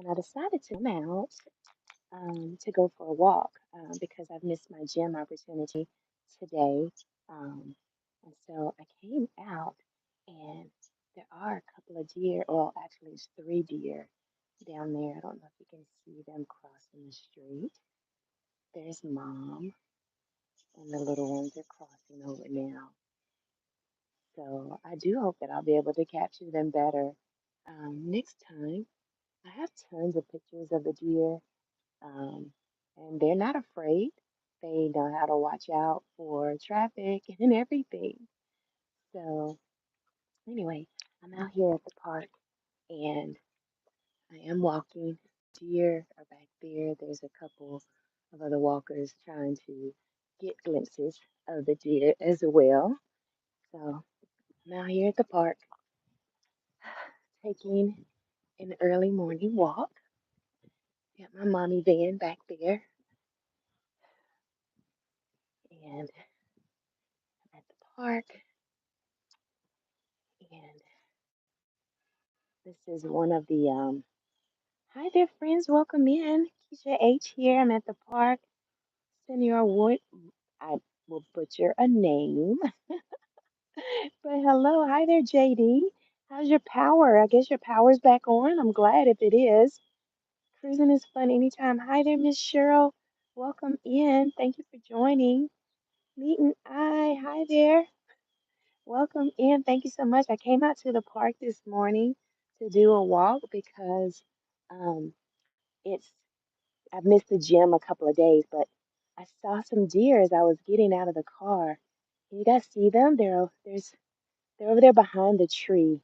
and I decided to come out to go for a walk because I've missed my gym opportunity today. Um, and so I came out, and there are a couple of deer, well, actually, it's three deer down there. I don't know if you can see them crossing the street. There's mom, and the little ones are crossing over now. So I do hope that I'll be able to capture them better next time. I have tons of pictures of the deer, um, and they're not afraid. They know how to watch out for traffic and everything. So anyway, I'm out here at the park, and I am walking. Deer are back there. There's a couple of other walkers trying to get glimpses of the deer as well. So I'm out here at the park taking an early morning walk. Got my mommy van back there, and I'm at the park. And this is one of the hi there, friends. Welcome in. Keisha H here. I'm at the park. Senor Wood. I will butcher a name, but hello, hi there, JD. How's your power? I guess your power's back on. I'm glad if it is. Cruising is fun anytime. Hi there, Miss Cheryl. Welcome in. Thank you for joining. Meeting I. Hi there. Welcome in. Thank you so much. I came out to the park this morning to do a walk because um, it's I've missed the gym a couple of days, but I saw some deer as I was getting out of the car. You guys see them? They're over there behind the tree.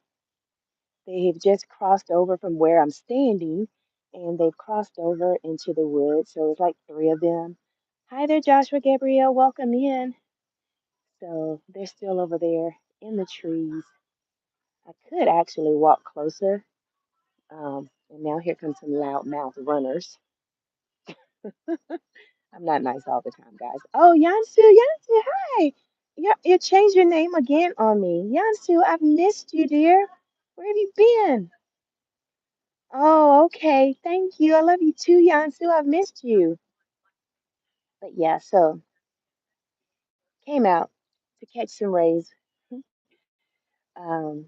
They've just crossed over from where I'm standing, and they've crossed over into the woods. So it's like three of them. Hi there, Joshua Gabrielle. Welcome in. So they're still over there in the trees. I could actually walk closer. And now here comes some loudmouth runners. I'm not nice all the time, guys. Oh, Yansu, hi. Yeah, you changed your name again on me. Yansu, I've missed you, dear. Where have you been? Oh, okay. Thank you. I love you too, Yansu. I've missed you. But yeah, so came out to catch some rays. Um,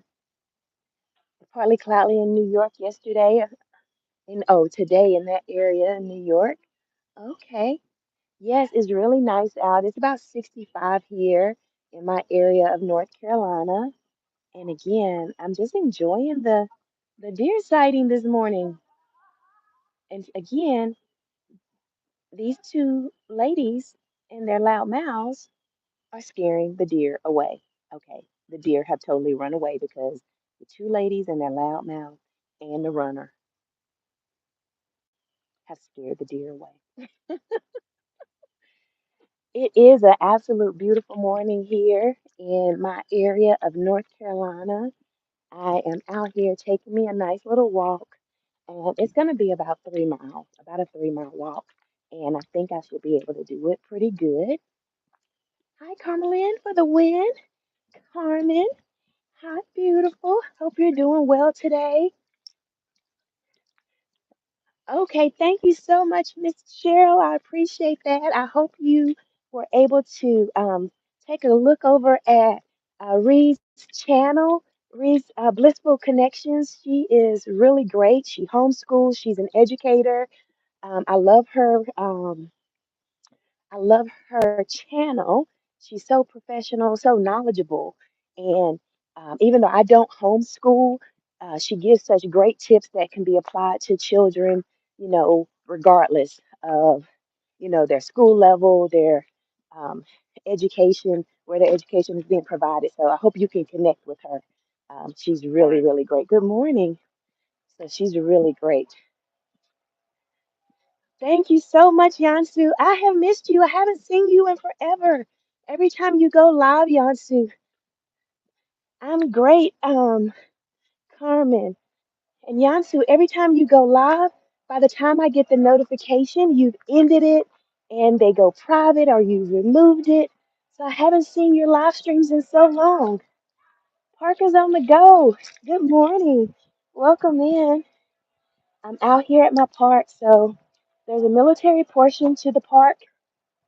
Partly cloudy in New York yesterday, and oh, today in that area in New York. Okay. Yes, it's really nice out. It's about 65 here in my area of North Carolina. And again, I'm just enjoying the deer sighting this morning. And again, these two ladies and their loud mouths are scaring the deer away. Okay, the deer have totally run away because the two ladies and their loud mouth and the runner have scared the deer away. It is an absolute beautiful morning here in my area of North Carolina. I am out here taking me a nice little walk, and it's going to be about 3 miles, about a 3 mile walk. And I think I should be able to do it pretty good. Hi, Carmelyn for the win. Carmen, hi, beautiful. Hope you're doing well today. Okay, thank you so much, Miss Cheryl. I appreciate that. I hope you were able to take a look over at Reed's channel, Reed's Blissful Connections. She is really great. She homeschools. She's an educator. I love her. I love her channel. She's so professional, so knowledgeable. And even though I don't homeschool, she gives such great tips that can be applied to children, regardless of, their school level, their um, education, where their education is being provided. So I hope you can connect with her. She's really, really great. Good morning. So she's really great. Thank you so much, Yansu. I have missed you. I haven't seen you in forever. Every time you go live, Yansu, I'm great. Carmen and Yansu, every time you go live, by the time I get the notification, you've ended it and they go private or you removed it. So I haven't seen your live streams in so long. Parker's on the go. Good morning. Welcome in. I'm out here at my park, so there's a military portion to the park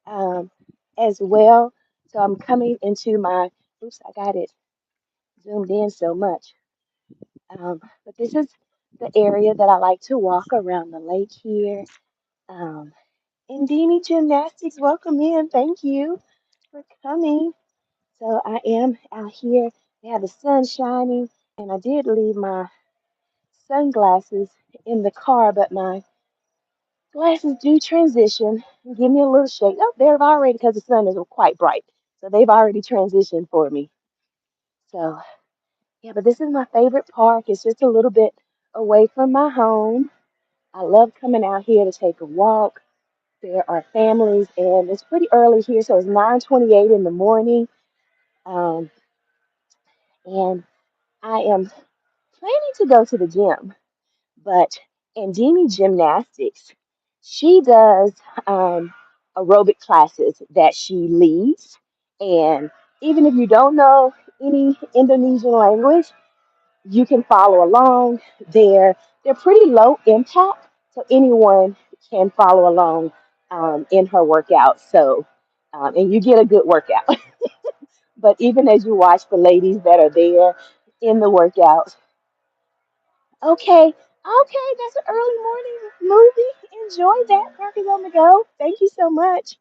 um, as well. So I'm coming into my, oops, I got it zoomed in so much. But this is the area that I like to walk around the lake here. Um, Indini Gymnastics, welcome in. Thank you for coming. So I am out here. They have the sun shining, and I did leave my sunglasses in the car, but my glasses do transition. Give me a little shake. Oh, they've already, because the sun is quite bright. So they've already transitioned for me. So, yeah, but this is my favorite park. It's just a little bit away from my home. I love coming out here to take a walk. There are families, and it's pretty early here, so it's 9:28 in the morning. Um, and I am planning to go to the gym, but Andini Gymnastics, she does aerobic classes that she leads. And even if you don't know any Indonesian language, you can follow along. They're pretty low impact, so anyone can follow along in her workout. So, and you get a good workout. But even as you watch the ladies that are there in the workouts, okay, okay, that's an early morning movie. Enjoy that. Park is on the go. Thank you so much.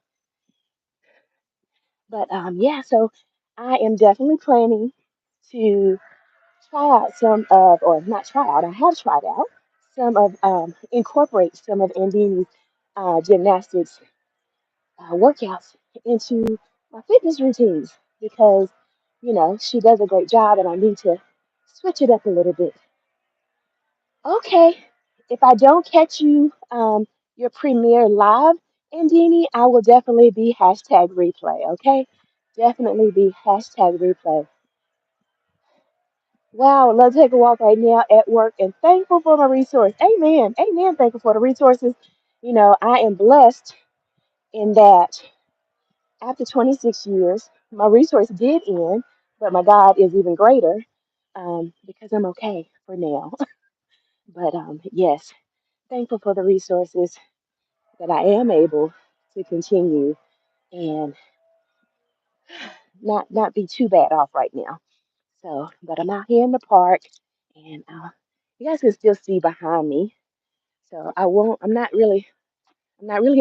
But yeah, so I am definitely planning to try out some of, or not try out, I have tried out some of, incorporate some of Andini's gymnastics workouts into my fitness routines because, she does a great job and I need to switch it up a little bit. Okay, if I don't catch you, your premiere live, Andini, I will definitely be hashtag replay, okay? Definitely be hashtag replay. Wow, I'd love to take a walk right now at work and thankful for my resource. Amen. Amen. Thankful for the resources. I am blessed in that after 26 years, my resource did end, but my God is even greater because I'm okay for now. But yes, thankful for the resources that I am able to continue and not be too bad off right now. So, but I'm out here in the park, and you guys can still see behind me. So I won't. I'm not really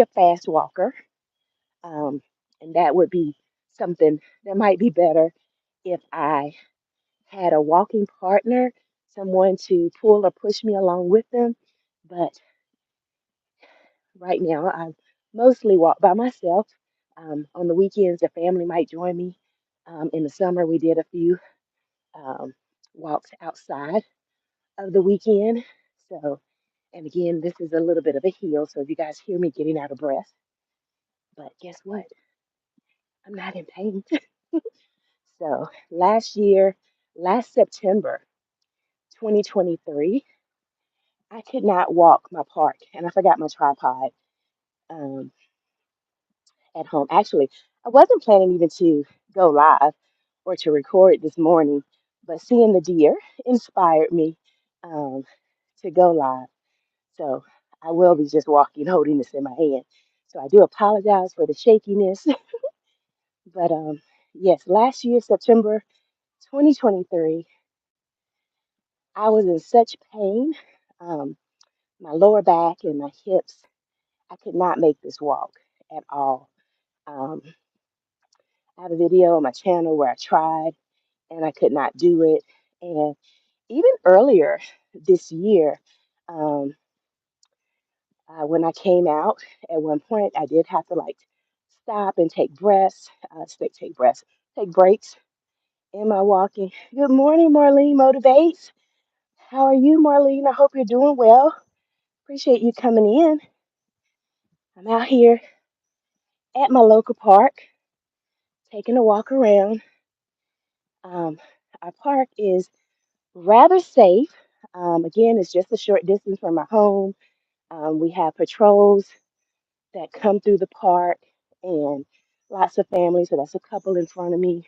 a fast walker, um, and that would be something that might be better if I had a walking partner, someone to pull or push me along with them. But right now, I mostly walk by myself. On the weekends, the family might join me. In the summer, we did a few um, walks outside of the weekend. So, and again, this is a little bit of a hill. So if you guys hear me getting out of breath, but guess what? I'm not in pain. So last September 2023, I could not walk my park and I forgot my tripod um, at home. Actually, I wasn't planning even to go live or to record this morning, but seeing the deer inspired me um, to go live. So I will be just walking, holding this in my hand. So I do apologize for the shakiness, but yes, last year, September 2023, I was in such pain, um, my lower back and my hips. I could not make this walk at all. Um, I have a video on my channel where I tried and I could not do it. And even earlier this year, um, when I came out, at one point I did have to like stop and take breaths, take breaths, take breaks in my walking. Good morning, Marlene Motivates. How are you, Marlene? I hope you're doing well. Appreciate you coming in. I'm out here at my local park taking a walk around. Um, our park is rather safe. Again, it's just a short distance from my home. We have patrols that come through the park and lots of families. So that's a couple in front of me.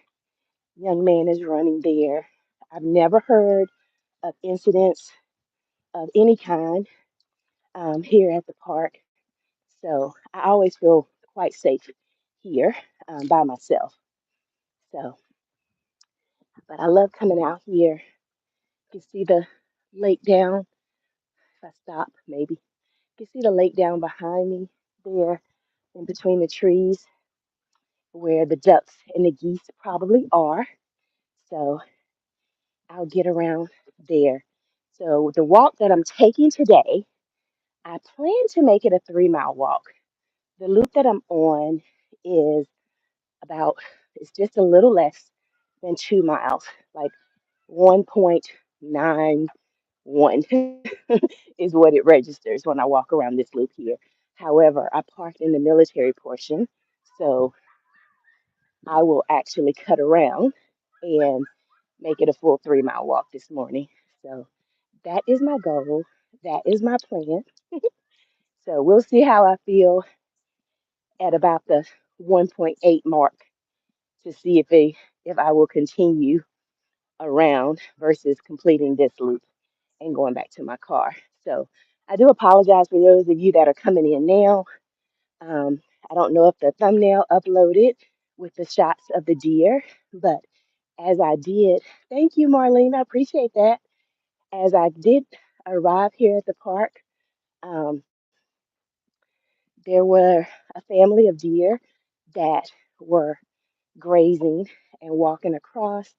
Young man is running there. I've never heard of incidents of any kind. here at the park. So I always feel quite safe here by myself. So, but I love coming out here. You can see the lake down. If I stop, maybe you can see the lake down behind me there in between the trees where the ducks and the geese probably are. So I'll get around there. So the walk that I'm taking today, I plan to make it a 3 mile walk. The loop that I'm on is about, it's just a little less than 2 miles, like 1.91 is what it registers when I walk around this loop here. However, I parked in the military portion, so I will actually cut around and make it a full 3 mile walk this morning. So that is my goal. That is my plan. So we'll see how I feel at about the 1.8 mark to see if I will continue around versus completing this loop and going back to my car. So I do apologize for those of you that are coming in now. I don't know if the thumbnail uploaded with the shots of the deer, but as I did, thank you, Marlene. I appreciate that. As I did arrive here at the park, um, there were a family of deer that were grazing and walking across.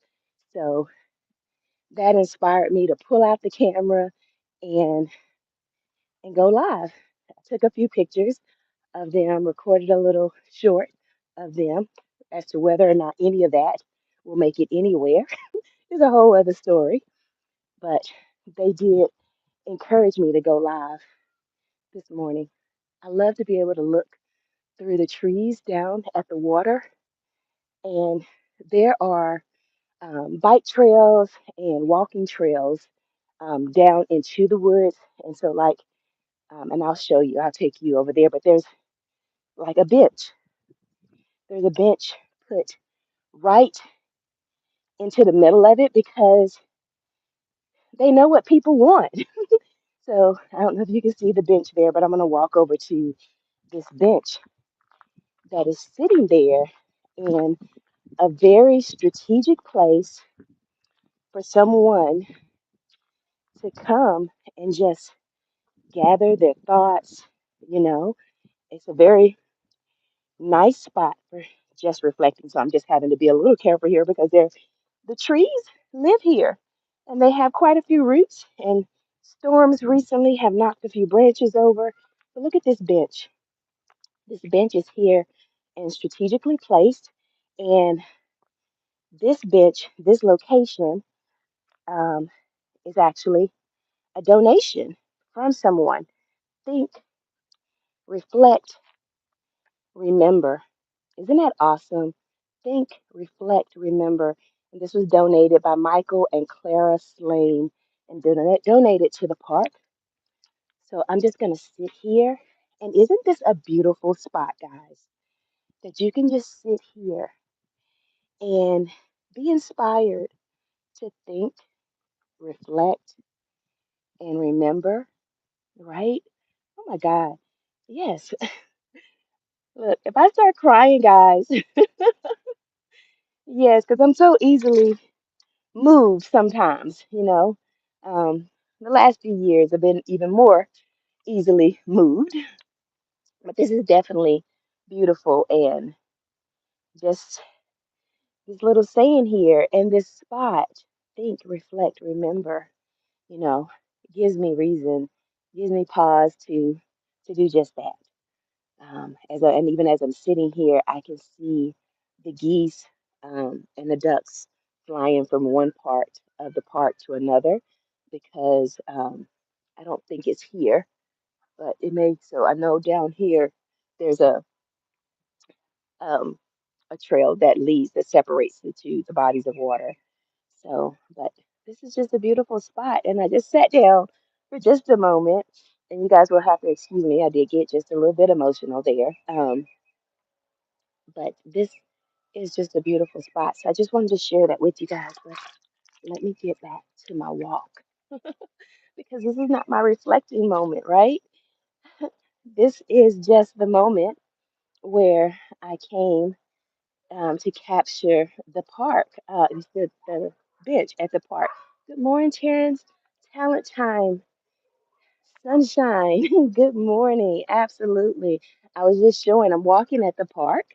So that inspired me to pull out the camera and go live. I took a few pictures of them, recorded a little short of them. As to whether or not any of that will make it anywhere is a whole other story. But they did encourage me to go live this morning. I love to be able to look through the trees down at the water, and there are bike trails and walking trails down into the woods. And so, like, and I'll show you, I'll take you over there, but there's like a bench. There's a bench put right into the middle of it because they know what people want. So I don't know if you can see the bench there, but I'm going to walk over to this bench that is sitting there in a very strategic place for someone to come and just gather their thoughts. You know, it's a very nice spot for just reflecting. So I'm just having to be a little careful here because the trees live here and they have quite a few roots, and storms recently have knocked a few branches over. But look at this bench. This bench is here and strategically placed. And this bench, this location, um, is actually a donation from someone. Think, reflect, remember. Isn't that awesome? Think, reflect, remember. And this was donated by Michael and Clara Slane and donated to the park. So I'm just going to sit here. And isn't this a beautiful spot, guys? That you can just sit here and be inspired to think, reflect, and remember, right? Oh my God. Yes. Look, if I start crying, guys, yes, because I'm so easily moved sometimes, you know. Um, the last few years have been even more easily moved, but this is definitely beautiful. And just this little saying here and this spot, think, reflect, remember, you know, gives me reason, gives me pause to do just that. And even as I'm sitting here, I can see the geese and the ducks flying from one part of the park to another because I don't think it's here, but it may. So I know down here there's um, a trail that leads that separates the bodies of water. So, but this is just a beautiful spot, and I just sat down for just a moment. And you guys will have to excuse me. I did get just a little bit emotional there. But this is just a beautiful spot. So I just wanted to share that with you guys. But let me get back to my walk because this is not my reflecting moment, right? This is just the moment where I came to capture the park, the bench at the park. Good morning, Terrence. Talent time, sunshine. Good morning. Absolutely. I was just showing, I'm walking at the park,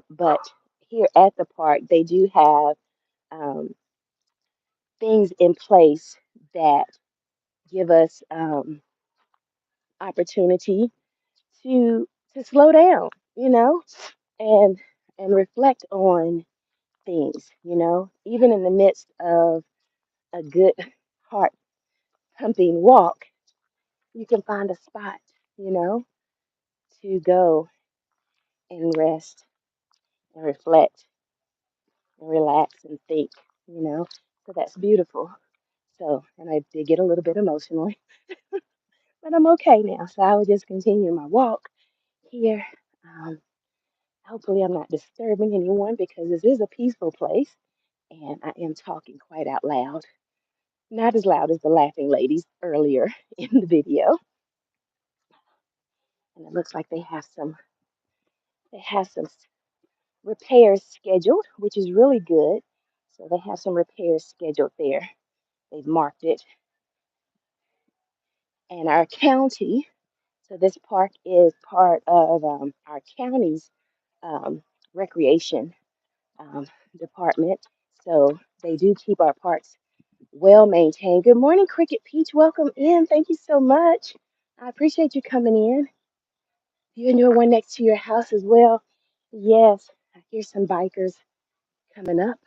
but here at the park, they do have um, things in place that give us opportunity to slow down, you know, and reflect on things, even in the midst of a good heart pumping walk, you can find a spot, you know, to go and rest and reflect and relax and think, you know. So that's beautiful. So, and I did get a little bit emotional, but I'm okay now. So I will just continue my walk here. Um, Hopefully, I'm not disturbing anyone because this is a peaceful place and I am talking quite out loud. Not as loud as the laughing ladies earlier in the video. And it looks like they have some repairs scheduled, which is really good. So they have some repairs scheduled there. They've marked it. And our county, so this park is part of our county's um, recreation um, department. So they do keep our parks well maintained. Good morning, Cricket Peach. Welcome in. Thank you so much. I appreciate you coming in. You and your one next to your house as well. Yes, I hear some bikers coming up.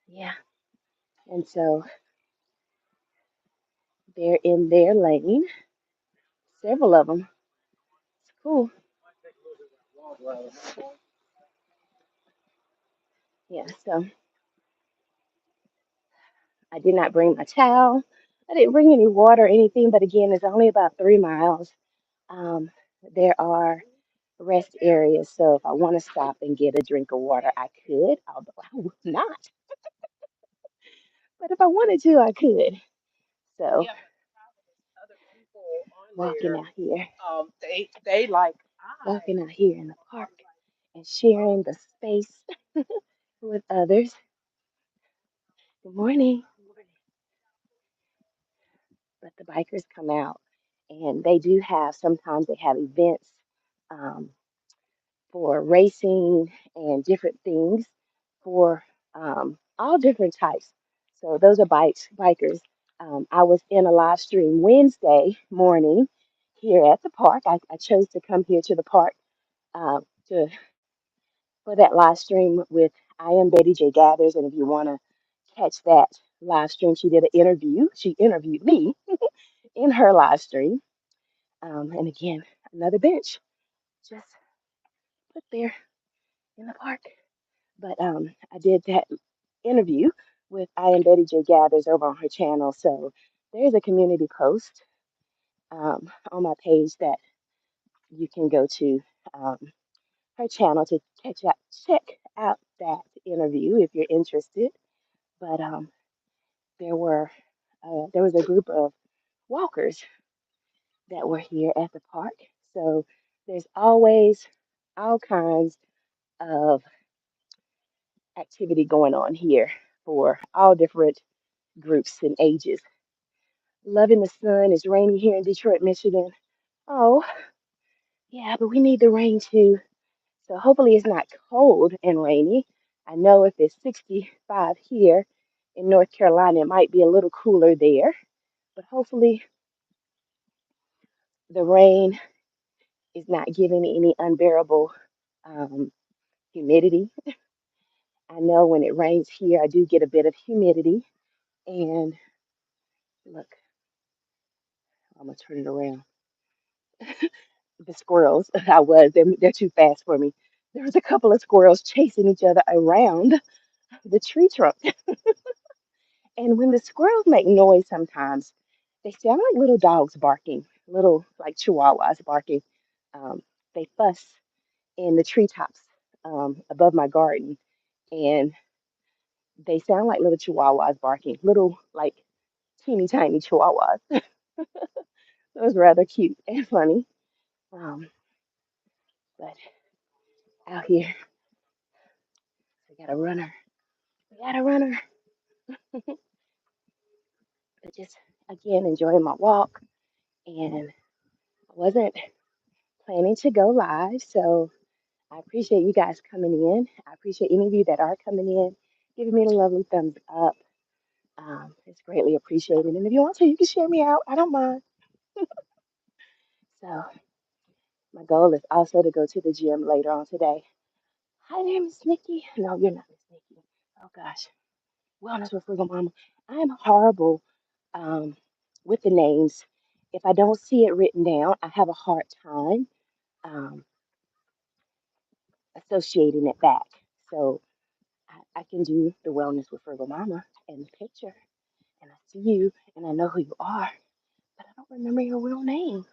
Yeah. And so they're in their lane, several of them. It's cool. Yeah, so I did not bring my towel. I didn't bring any water or anything, but again, it's only about 3 miles. Um, there are rest areas, so if I want to stop and get a drink of water, I could, although I would not. But if I wanted to, I could. So walking out here, walking out here in the park and sharing the space with others. Good morning. But the bikers come out and they do have, sometimes they have events um, for racing and different things for all different types. So those are bikers. I was in a live stream Wednesday morning here at the park. I chose to come here to the park to for that live stream with I am Betty J Gathers. And if you want to catch that live stream, she did an interview. She interviewed me in her live stream. And again, another bench just put there in the park. But I did that interview with I am Betty J Gathers over on her channel. So there's a community post on my page that you can go to her channel to check out that interview if you're interested. But there was a group of walkers that were here at the park. So there's always all kinds of activity going on here for all different groups and ages. Loving the sun. It's rainy here in Detroit, Michigan. Oh, yeah, but we need the rain too. So hopefully it's not cold and rainy. I know if it's 65 here in North Carolina, it might be a little cooler there. But hopefully the rain is not giving me any unbearable um, humidity. I know when it rains here, I do get a bit of humidity. And look, I'm gonna turn it around. The squirrels, they're too fast for me. There was a couple of squirrels chasing each other around the tree trunk. And when the squirrels make noise sometimes, they sound like little dogs barking, little like chihuahuas barking. Um, they fuss in the treetops above my garden, and they sound like little chihuahuas barking, little like teeny tiny chihuahuas. It was rather cute and funny. Um, but out here, we got a runner. We got a runner. But just again, enjoying my walk. And I wasn't planning to go live. So I appreciate you guys coming in. I appreciate any of you that are coming in, giving me the lovely thumbs up. It's greatly appreciated. And if you want to, you can share me out. I don't mind. So my goal is also to go to the gym later on today. Hi there, Miss Nikki. No, you're not Miss Nikki. Oh gosh. Wellness with Frugal Mama. I am horrible um, with the names. If I don't see it written down, I have a hard time um, associating it back. So I can do the Wellness with Frugal Mama and the picture, and I see you, and I know who you are, but I don't remember your real name.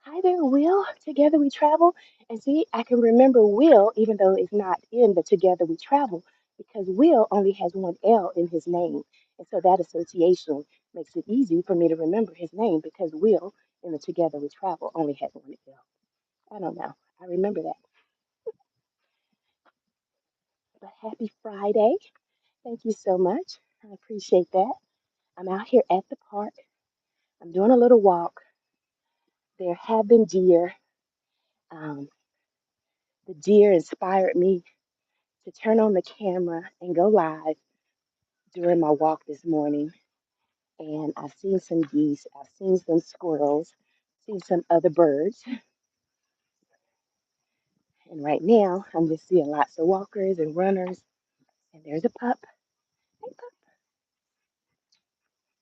Hi there, Will. Together we travel. And see, I can remember Will even though it's not in the Together we travel because Will only has one L in his name. And so that association makes it easy for me to remember his name because Will in the Together we travel only has one L. I don't know. I remember that. But happy Friday. Thank you so much. I appreciate that. I'm out here at the park. I'm doing a little walk. There have been deer. Um, the deer inspired me to turn on the camera and go live during my walk this morning. And I've seen some geese, I've seen some squirrels, seen some other birds. And right now, I'm just seeing lots of walkers and runners. And there's a pup. Hey, pup.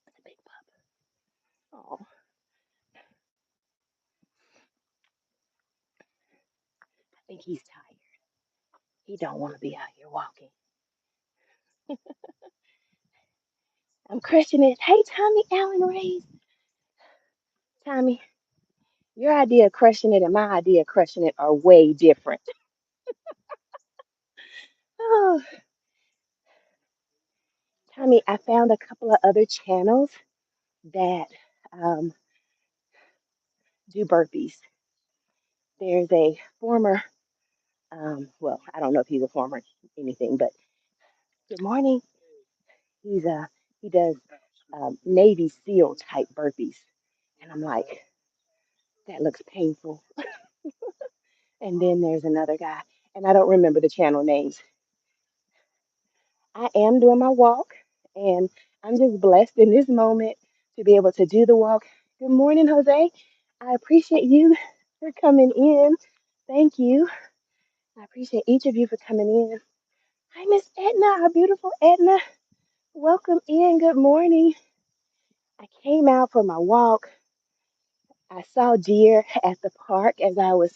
That's a big pup. Oh, I think he's tired. He don't want to be out here walking. I'm crushing it. Hey, Tommy Allen Rays. Tommy, your idea of crushing it and my idea of crushing it are way different. Oh, Tommy, I found a couple of other channels that um, do burpees. There's a former, well, I don't know if he's a former anything, but good morning. He does Navy SEAL type burpees, and I'm like, that looks painful. And then there's another guy, and I don't remember the channel names. I am doing my walk, and I'm just blessed in this moment to be able to do the walk. Good morning, Jose. I appreciate you for coming in. Thank you. I appreciate each of you for coming in. Hi, Miss Edna, our beautiful Edna. Welcome in. Good morning. I came out for my walk. I saw deer at the park as I was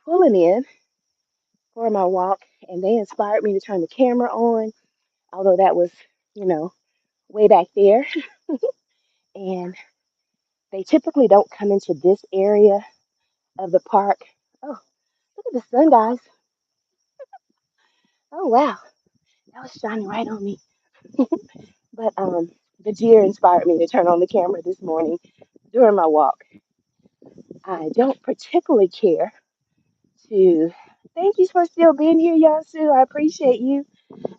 pulling in for my walk, and they inspired me to turn the camera on, although that was, you know, way back there. And they typically don't come into this area of the park. Oh, look at the sun, guys. Oh, wow. That was shining right on me. But the deer inspired me to turn on the camera this morning during my walk. I don't particularly care to. Thank you for still being here, Yasu. I appreciate you.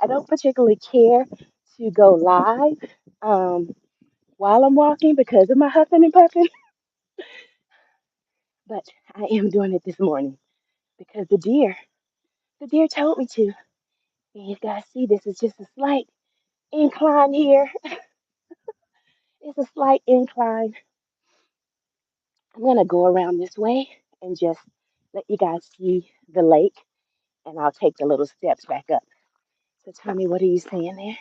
I don't particularly care to go live while I'm walking because of my huffing and puffing, but I am doing it this morning because the deer told me to. And you guys see this is just a slight incline here. It's a slight incline. I'm gonna go around this way and just let you guys see the lake, and I'll take the little steps back up. So tell me, what are you saying there?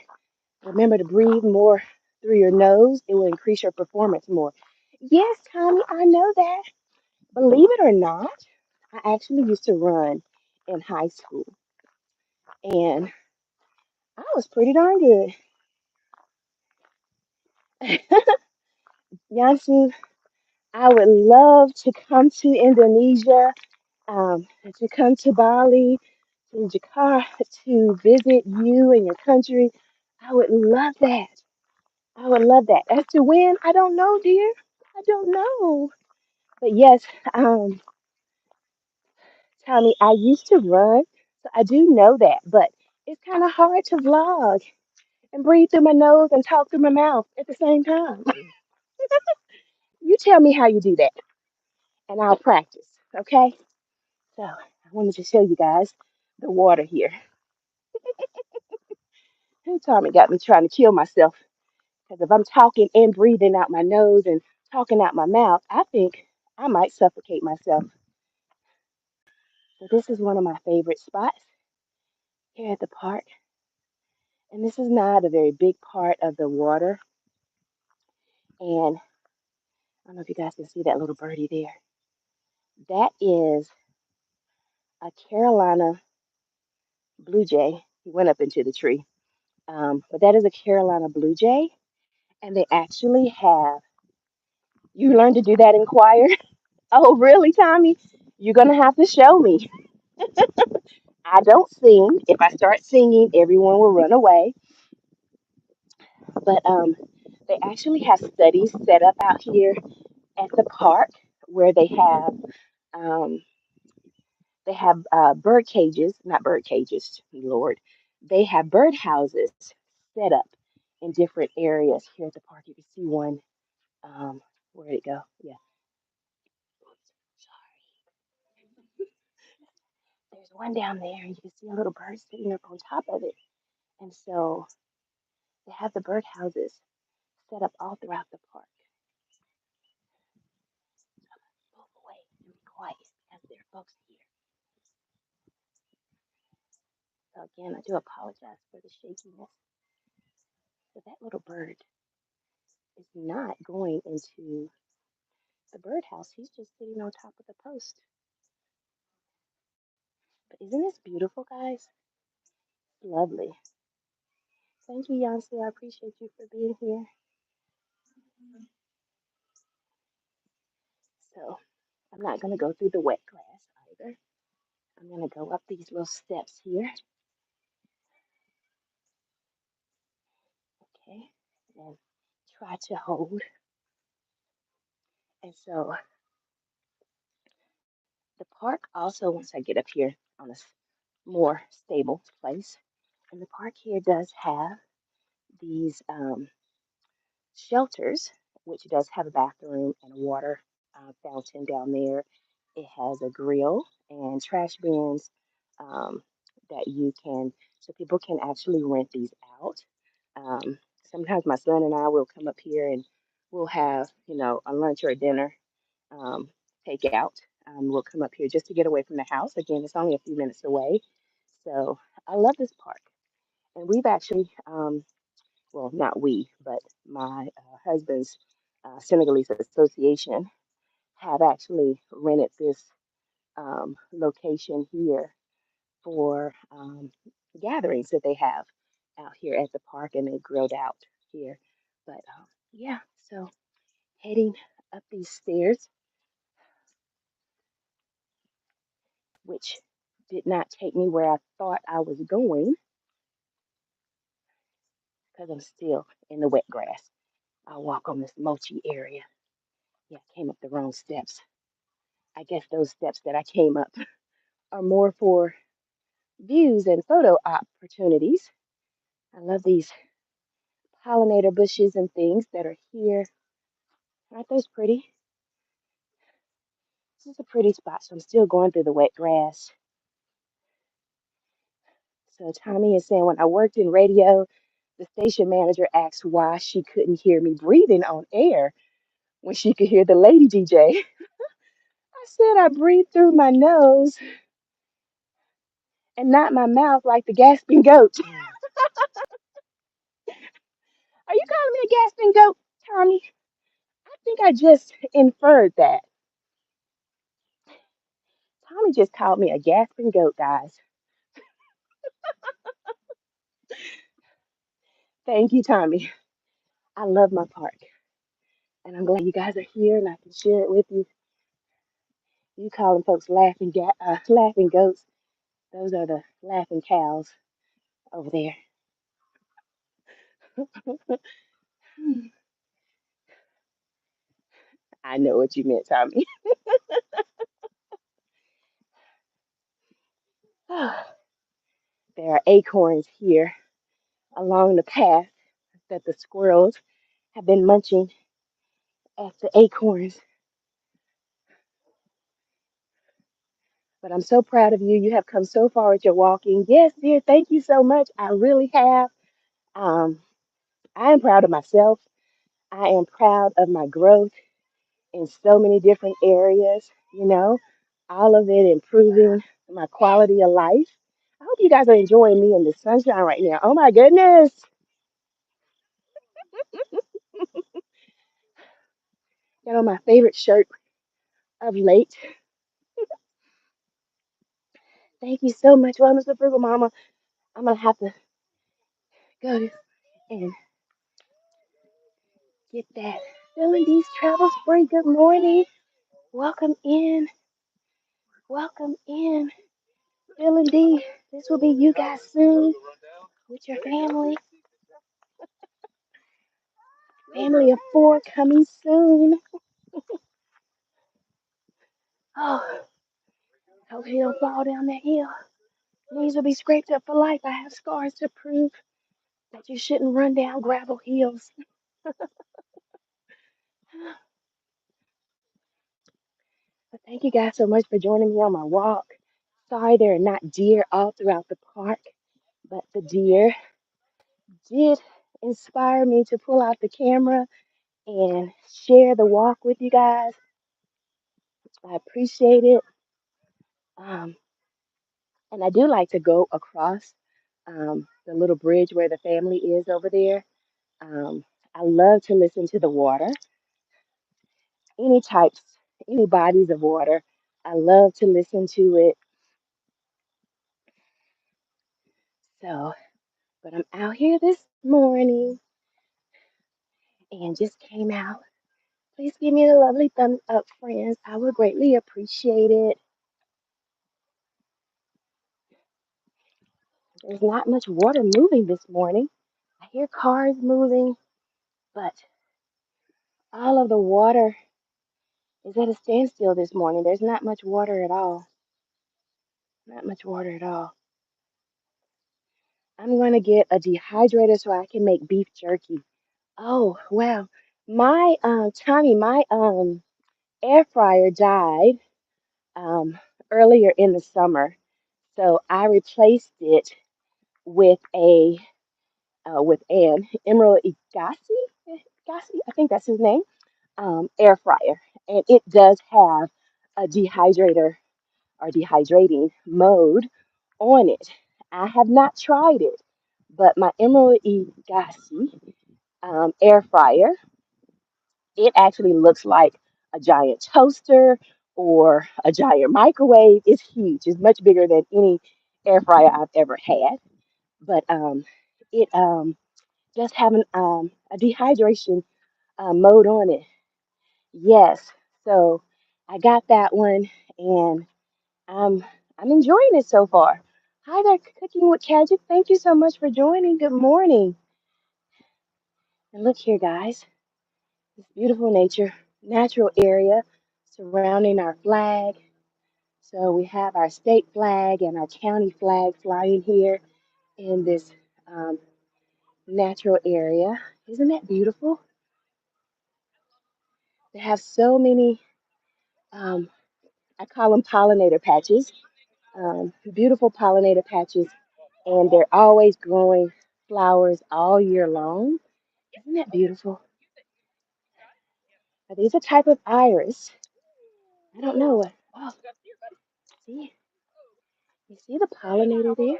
Remember to breathe more through your nose. It will increase your performance more. Yes, Tommy, I know that. Believe it or not, I actually used to run in high school, and I was pretty darn good. Yansu, I would love to come to Indonesia, to come to Bali, to Jakarta, to visit you and your country. I would love that. I would love that. As to when, I don't know, dear. I don't know. But yes, Tommy, I used to run, so I do know that, but it's kind of hard to vlog and breathe through my nose and talk through my mouth at the same time. You tell me how you do that, and I'll practice, okay? So I wanted to show you guys the water here. And Tommy got me trying to kill myself because if I'm talking and breathing out my nose and talking out my mouth, I think I might suffocate myself. So this is one of my favorite spots here at the park. And this is not a very big part of the water. And I don't know if you guys can see that little birdie there. That is a Carolina blue jay. He went up into the tree. But that is a Carolina blue jay. And they actually have, you learned to do that in choir? Oh, really, Tommy? You're going to have to show me. I don't sing. If I start singing, everyone will run away. But they actually have studies set up out here at the park where um, they have bird cages, not bird cages, Lord. They have bird houses set up in different areas here at the park. You can see one. Um, where did it go? Yeah, there's one down there, and you can see a little bird sitting up on top of it. And so they have the bird houses set up all throughout the park. Move away and be quiet because there are folks here. So again, I do apologize for the shakiness. So that little bird is not going into the birdhouse. He's just sitting on top of the post. But isn't this beautiful, guys? Lovely. Thank you, Yancy. I appreciate you for being here. So I'm not going to go through the wet grass either. I'm going to go up these little steps here. Okay. And try to hold. And so the park also, once I get up here on a more stable place, and the park here does have these shelters, which does have a bathroom and a water fountain down there. It has a grill and trash bins um, that you can, so people can actually rent these out. Um, Sometimes my son and I will come up here and we'll have, a lunch or a dinner um, take out. We'll come up here just to get away from the house. Again, it's only a few minutes away. So I love this park. And we've actually well, not we, but my husband's Senegalese association have actually rented this location here for gatherings that they have out here at the park, and they grilled out here. But yeah, so heading up these stairs, which did not take me where I thought I was going because I'm still in the wet grass. I'll walk on this mochi area. Yeah, I came up the wrong steps. I guess those steps that I came up are more for views and photo opportunities. I love these pollinator bushes and things that are here. Aren't those pretty? This is a pretty spot, so I'm still going through the wet grass. So Tommy is saying when I worked in radio, the station manager asked why she couldn't hear me breathing on air when she could hear the lady DJ. I said I breathe through my nose and not my mouth like the gasping goat. Are you calling me a gasping goat, Tommy? I think I just inferred that. Tommy just called me a gasping goat, guys. Thank you, Tommy. I love my park, and I'm glad you guys are here and I can share it with you. You calling folks laughing goats? Those are the laughing cows over there. I know what you meant, Tommy. There are acorns here along the path that the squirrels have been munching at the acorns. But I'm so proud of you. You have come so far with your walking. Yes, dear, thank you so much. I really have. Um, I am proud of myself. I am proud of my growth in so many different areas, all of it improving my quality of life. I hope you guys are enjoying me in the sunshine right now. Oh my goodness. Got on my favorite shirt of late. Thank you so much, Wellness with Frugal Mama. I'm going to have to go and get that. Filling these travels free. Good morning. Welcome in. Welcome in. Phil D. This will be you guys soon with your family. Family of four coming soon. Oh, hope he don't fall down that hill. Knees will be scraped up for life. I have scars to prove that you shouldn't run down gravel hills. But thank you guys so much for joining me on my walk. Sorry there are not deer all throughout the park, but the deer did inspire me to pull out the camera and share the walk with you guys. I appreciate it. Um, and I do like to go across the little bridge where the family is over there. Um, I love to listen to the water, any types, any bodies of water. I love to listen to it. So, but I'm out here this morning and just came out. Please give me a lovely thumbs up, friends. I would greatly appreciate it. There's not much water moving this morning. I hear cars moving, but all of the water is at a standstill this morning. There's not much water at all. Not much water at all. I'm going to get a dehydrator so I can make beef jerky. Oh, wow. My Tommy, my air fryer died um earlier in the summer. So I replaced it with a with an Emerald Gassi, I think that's his name, air fryer. And it does have a dehydrator or dehydrating mode on it. I have not tried it, but my Emerald Gassi air fryer, it actually looks like a giant toaster or a giant microwave. It's huge. It's much bigger than any air fryer I've ever had. But it does have a dehydration mode on it. Yes. So I got that one and I'm I'm enjoying it so far. Hi there, Cooking with Kajic. Thank you so much for joining. Good morning. And look here, guys. This beautiful natural area surrounding our flag. So we have our state flag and our county flag flying here in this um, natural area. Isn't that beautiful? They have so many, um, I call them pollinator patches, beautiful pollinator patches, and they're always growing flowers all year long. Isn't that beautiful? Are these a type of iris? I don't know what. Oh, see, you see the pollinator there?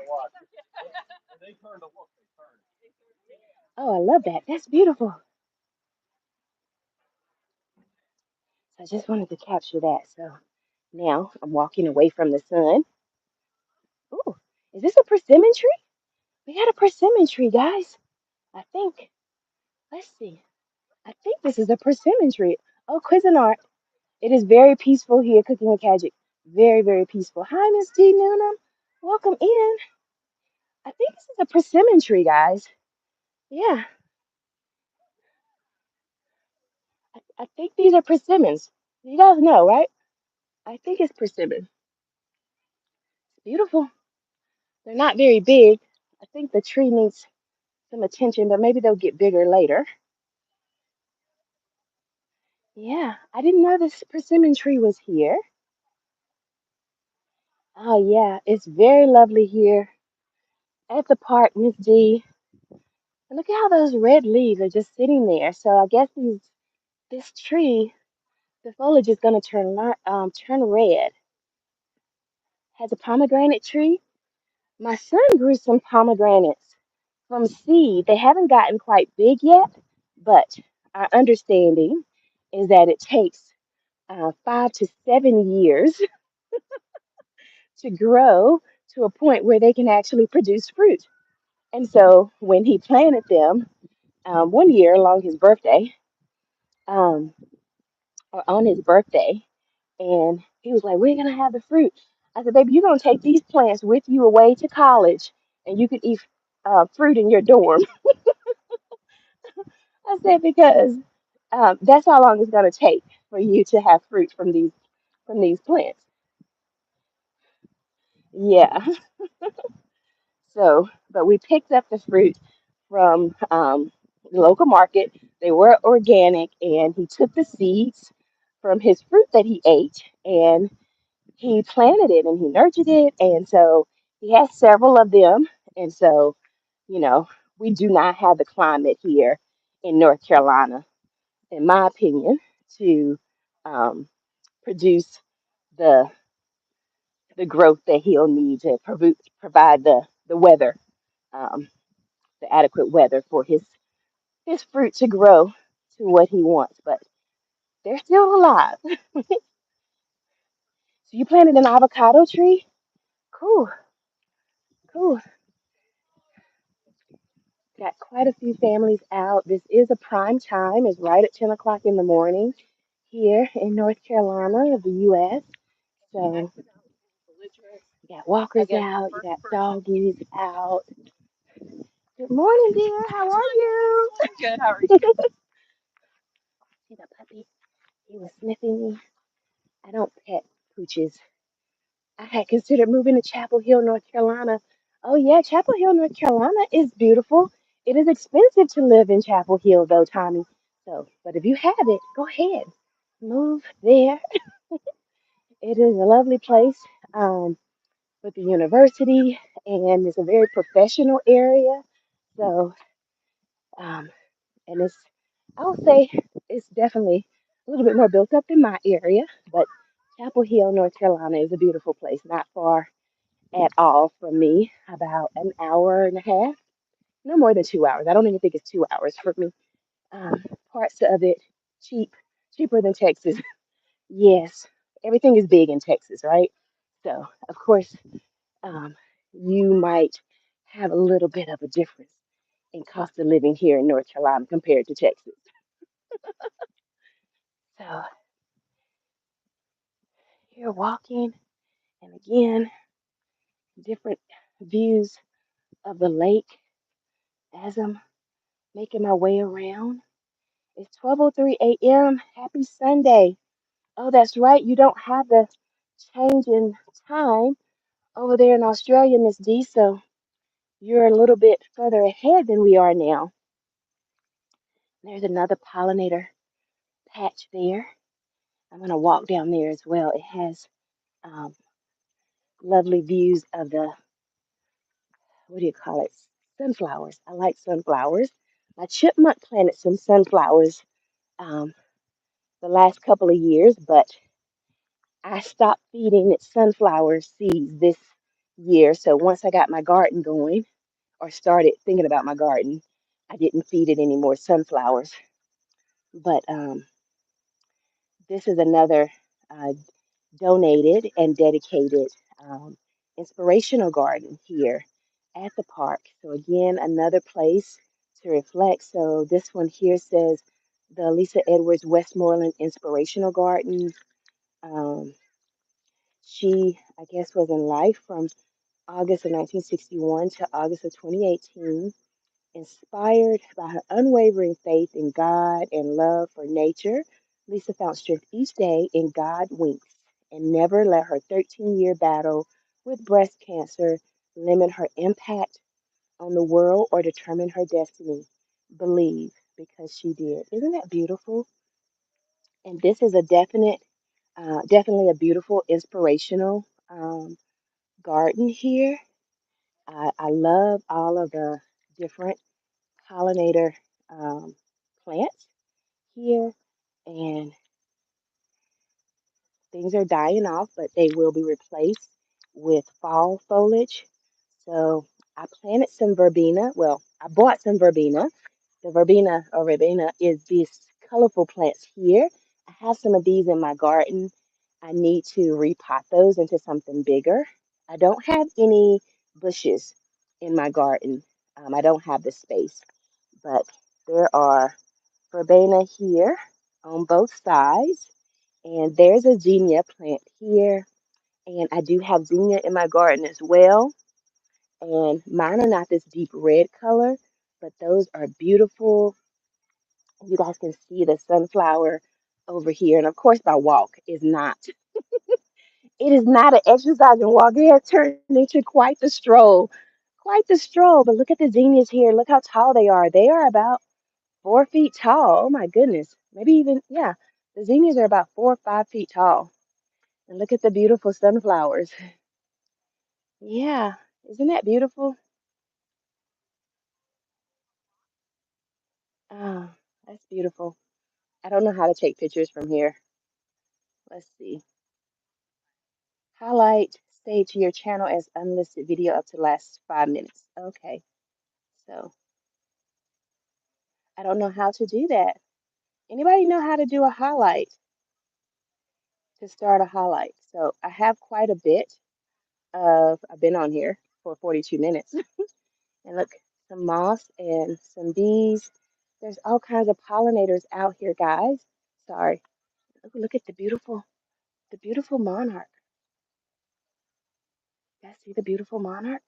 Oh, I love that. That's beautiful. So I just wanted to capture that. So now I'm walking away from the sun. Ooh, is this a persimmon tree? We got a persimmon tree, guys. I think. Let's see. I think this is a persimmon tree. Oh, Cuisinart. It is very peaceful here, cooking with Kajic. Very, very peaceful. Hi, Miss T. Noonan. Welcome in. I think this is a persimmon tree, guys. Yeah, I think these are persimmons. You guys know, right? I think it's persimmon. It's beautiful. They're not very big. I think the tree needs some attention, but maybe they'll get bigger later. Yeah, I didn't know this persimmon tree was here. Oh yeah, it's very lovely here at the park, Miss D. And look at how those red leaves are just sitting there. So I guess this tree, the foliage is going to turn red. Has a pomegranate tree. My son grew some pomegranates from seed. They haven't gotten quite big yet, but our understanding is that it takes 5 to 7 years to grow to a point where they can actually produce fruit. And so when he planted them one year along his birthday, um, or on his birthday, and he was like, "We're gonna have the fruit." I said, "Baby, you're gonna take these plants with you away to college, and you can eat fruit in your dorm." I said because that's how long it's gonna take for you to have fruit from these plants. Yeah. So, but we picked up the fruit from the local market. They were organic, and he took the seeds from his fruit that he ate, and he planted it and he nurtured it. And so he has several of them. And so, you know, we do not have the climate here in North Carolina, in my opinion, to um, produce the the growth that he'll need to provide the weather, um, the adequate weather for his fruit to grow to what he wants. But they're still alive. So you planted an avocado tree? Cool, cool. Got quite a few families out. This is a prime time. It's right at 10 o'clock in the morning here in North Carolina of the U.S. So you got walkers out, you got doggies out. Good morning, dear. How are you? Good. How are you? See the puppy? He was sniffing me. I don't pet pooches. I had considered moving to Chapel Hill, North Carolina. Oh yeah, Chapel Hill, North Carolina is beautiful. It is expensive to live in Chapel Hill though, Tommy. So, but if you have it, go ahead. Move there. It is a lovely place with the university, and it's a very professional area. So, um, and I would say it's definitely a little bit more built up than my area, but Chapel Hill, North Carolina is a beautiful place, not far at all from me, about an hour and a half, no more than 2 hours. I don't even think it's 2 hours for me. Um, Parts of it cheap, cheaper than Texas. Yes, everything is big in Texas, right? So, of course, um, you might have a little bit of a difference in cost of living here in North Carolina compared to Texas. So, you're walking, and again, different views of the lake as I'm making my way around. It's 12:03 a.m. Happy Sunday. Oh, that's right. You don't have the change in time over there in Australia, Miss D. So you're a little bit further ahead than we are now. There's another pollinator patch there. I'm going to walk down there as well. It has um, lovely views of the, what do you call it? Sunflowers. I like sunflowers. My chipmunk planted some sunflowers um, the last couple of years, but I stopped feeding it sunflower seeds this year. So once I got my garden going or started thinking about my garden, I didn't feed it any more sunflowers. But this is another uh, donated and dedicated um, inspirational garden here at the park. So again, another place to reflect. So this one here says the Lisa Edwards Westmoreland Inspirational Garden. Um, she, I guess, was in life from August of 1961 to August of 2018. Inspired by her unwavering faith in God and love for nature, Lisa found strength each day in God winks and never let her 13-year battle with breast cancer limit her impact on the world, or determine her destiny. Believe, because she did. Isn't that beautiful? And this is a definitely a beautiful, inspirational garden here. I love all of the different pollinator um, plants here, and things are dying off, but they will be replaced with fall foliage. So I planted some verbena. Well, I bought some verbena. The verbena or verbena is these colorful plants here. I have some of these in my garden. I need to repot those into something bigger. I don't have any bushes in my garden. I don't have the space, but there are verbena here on both sides, and there's a zinnia plant here, and I do have zinnia in my garden as well. And mine are not this deep red color, but those are beautiful. You guys can see the sunflower over here. And of course, my walk is not, it is not an exercise and walk. It has turned into quite the stroll. Quite the stroll. But look at the zinnias here. Look how tall they are. They are about 4 feet tall. Oh my goodness. Maybe even, yeah, the zinnias are about 4 or 5 feet tall. And look at the beautiful sunflowers. Yeah, isn't that beautiful? Ah, that's beautiful. I don't know how to take pictures from here. Let's see. Highlight, save to your channel as unlisted video up to last 5 minutes. Okay, so I don't know how to do that. Anybody know how to do a highlight to start a highlight? So I have quite a bit I've been on here for 42 minutes. And look, some moss and some bees. There's all kinds of pollinators out here, guys. Sorry. Look at the beautiful monarch. Guys, see the beautiful monarch?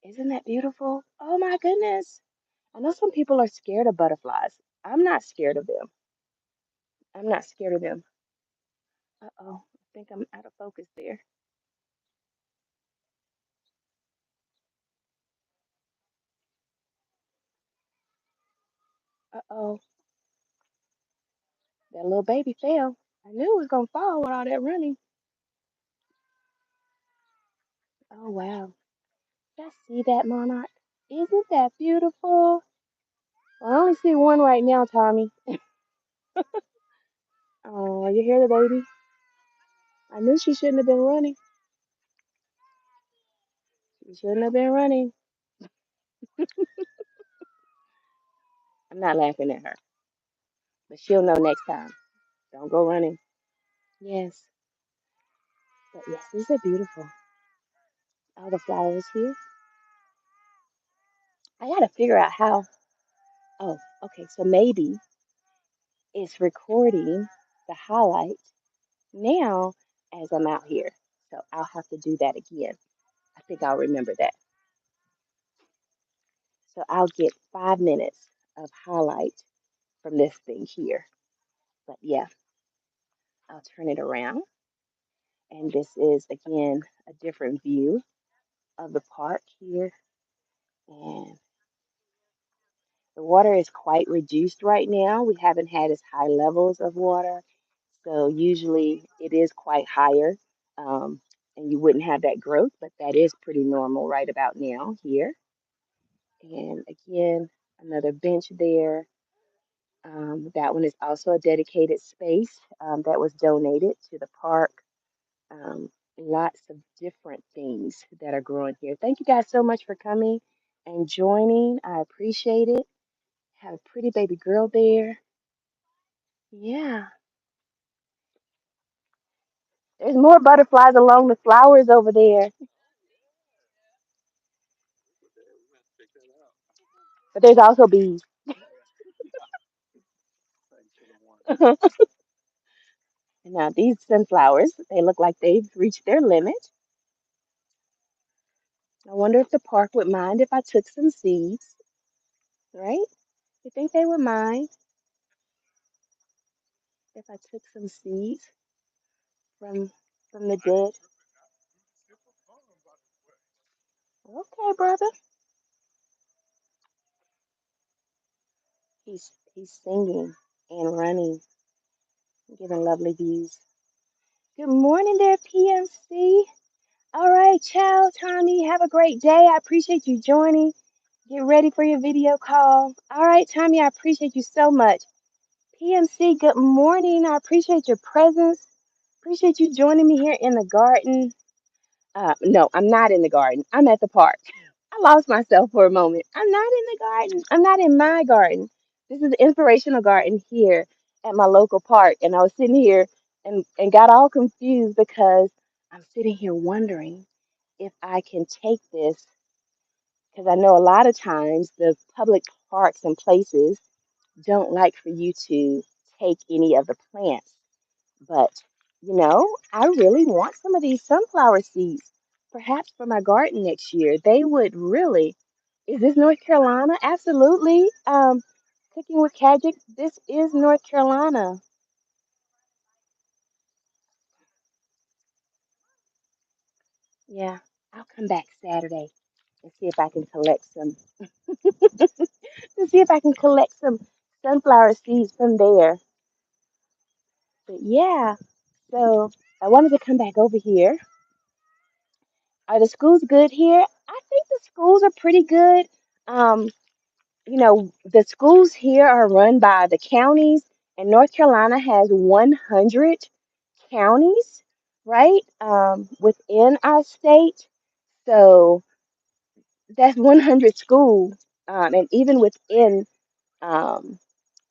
Isn't that beautiful? Oh my goodness. I know some people are scared of butterflies. I'm not scared of them. I'm not scared of them. Uh-oh. I think I'm out of focus there. Uh-oh. That little baby fell. I knew it was gonna fall with all that running. Oh wow. Y'all see that monarch? Isn't that beautiful? Well, I only see one right now, Tommy. Oh, you hear the baby? I knew she shouldn't have been running. She shouldn't have been running. I'm not laughing at her, but she'll know next time. Don't go running. Yes, but yes, these are beautiful. All the flowers here. I gotta figure out how. Oh, okay. So maybe it's recording the highlight now as I'm out here. So I'll have to do that again. I think I'll remember that. So I'll get 5 minutes of highlight from this thing here. But yeah, I'll turn it around. And this is again a different view of the park here. And the water is quite reduced right now. We haven't had as high levels of water. So usually it is quite higher. Um, and you wouldn't have that growth, but that is pretty normal right about now here. And again, another bench there. That one is also a dedicated space that was donated to the park. Um, Lots of different things that are growing here. Thank you guys so much for coming and joining. I appreciate it. Have a pretty baby girl there. Yeah, there's more butterflies along the flowers over there, but there's also bees. And now these sunflowers, they look like they've reached their limit. I wonder if the park would mind if I took some seeds, right? You think they would mind if I took some seeds from from the dead? Okay, brother. He's singing and running, giving lovely views. Good morning there, PMC. All right, ciao, Tommy. Have a great day. I appreciate you joining. Get ready for your video call. All right, Tommy, I appreciate you so much. PMC, good morning. I appreciate your presence. Appreciate you joining me here in the garden. No, I'm not in the garden. I'm at the park. I lost myself for a moment. I'm not in the garden. I'm not in my garden. This is the inspirational garden here at my local park. And I was sitting here and got all confused because I'm sitting here wondering if I can take this, because I know a lot of times the public parks and places don't like for you to take any of the plants. But, I really want some of these sunflower seeds, perhaps for my garden next year. They would really. Is this North Carolina? Absolutely. Cooking with Kajic, this is North Carolina. Yeah, I'll come back Saturday and see if I can collect some. To see if I can collect some sunflower seeds from there. But yeah, so I wanted to come back over here. Are the schools good here? I think the schools are pretty good. Um, the schools here are run by the counties, and North Carolina has 100 counties, right, within our state. So that's 100 schools. And even within um,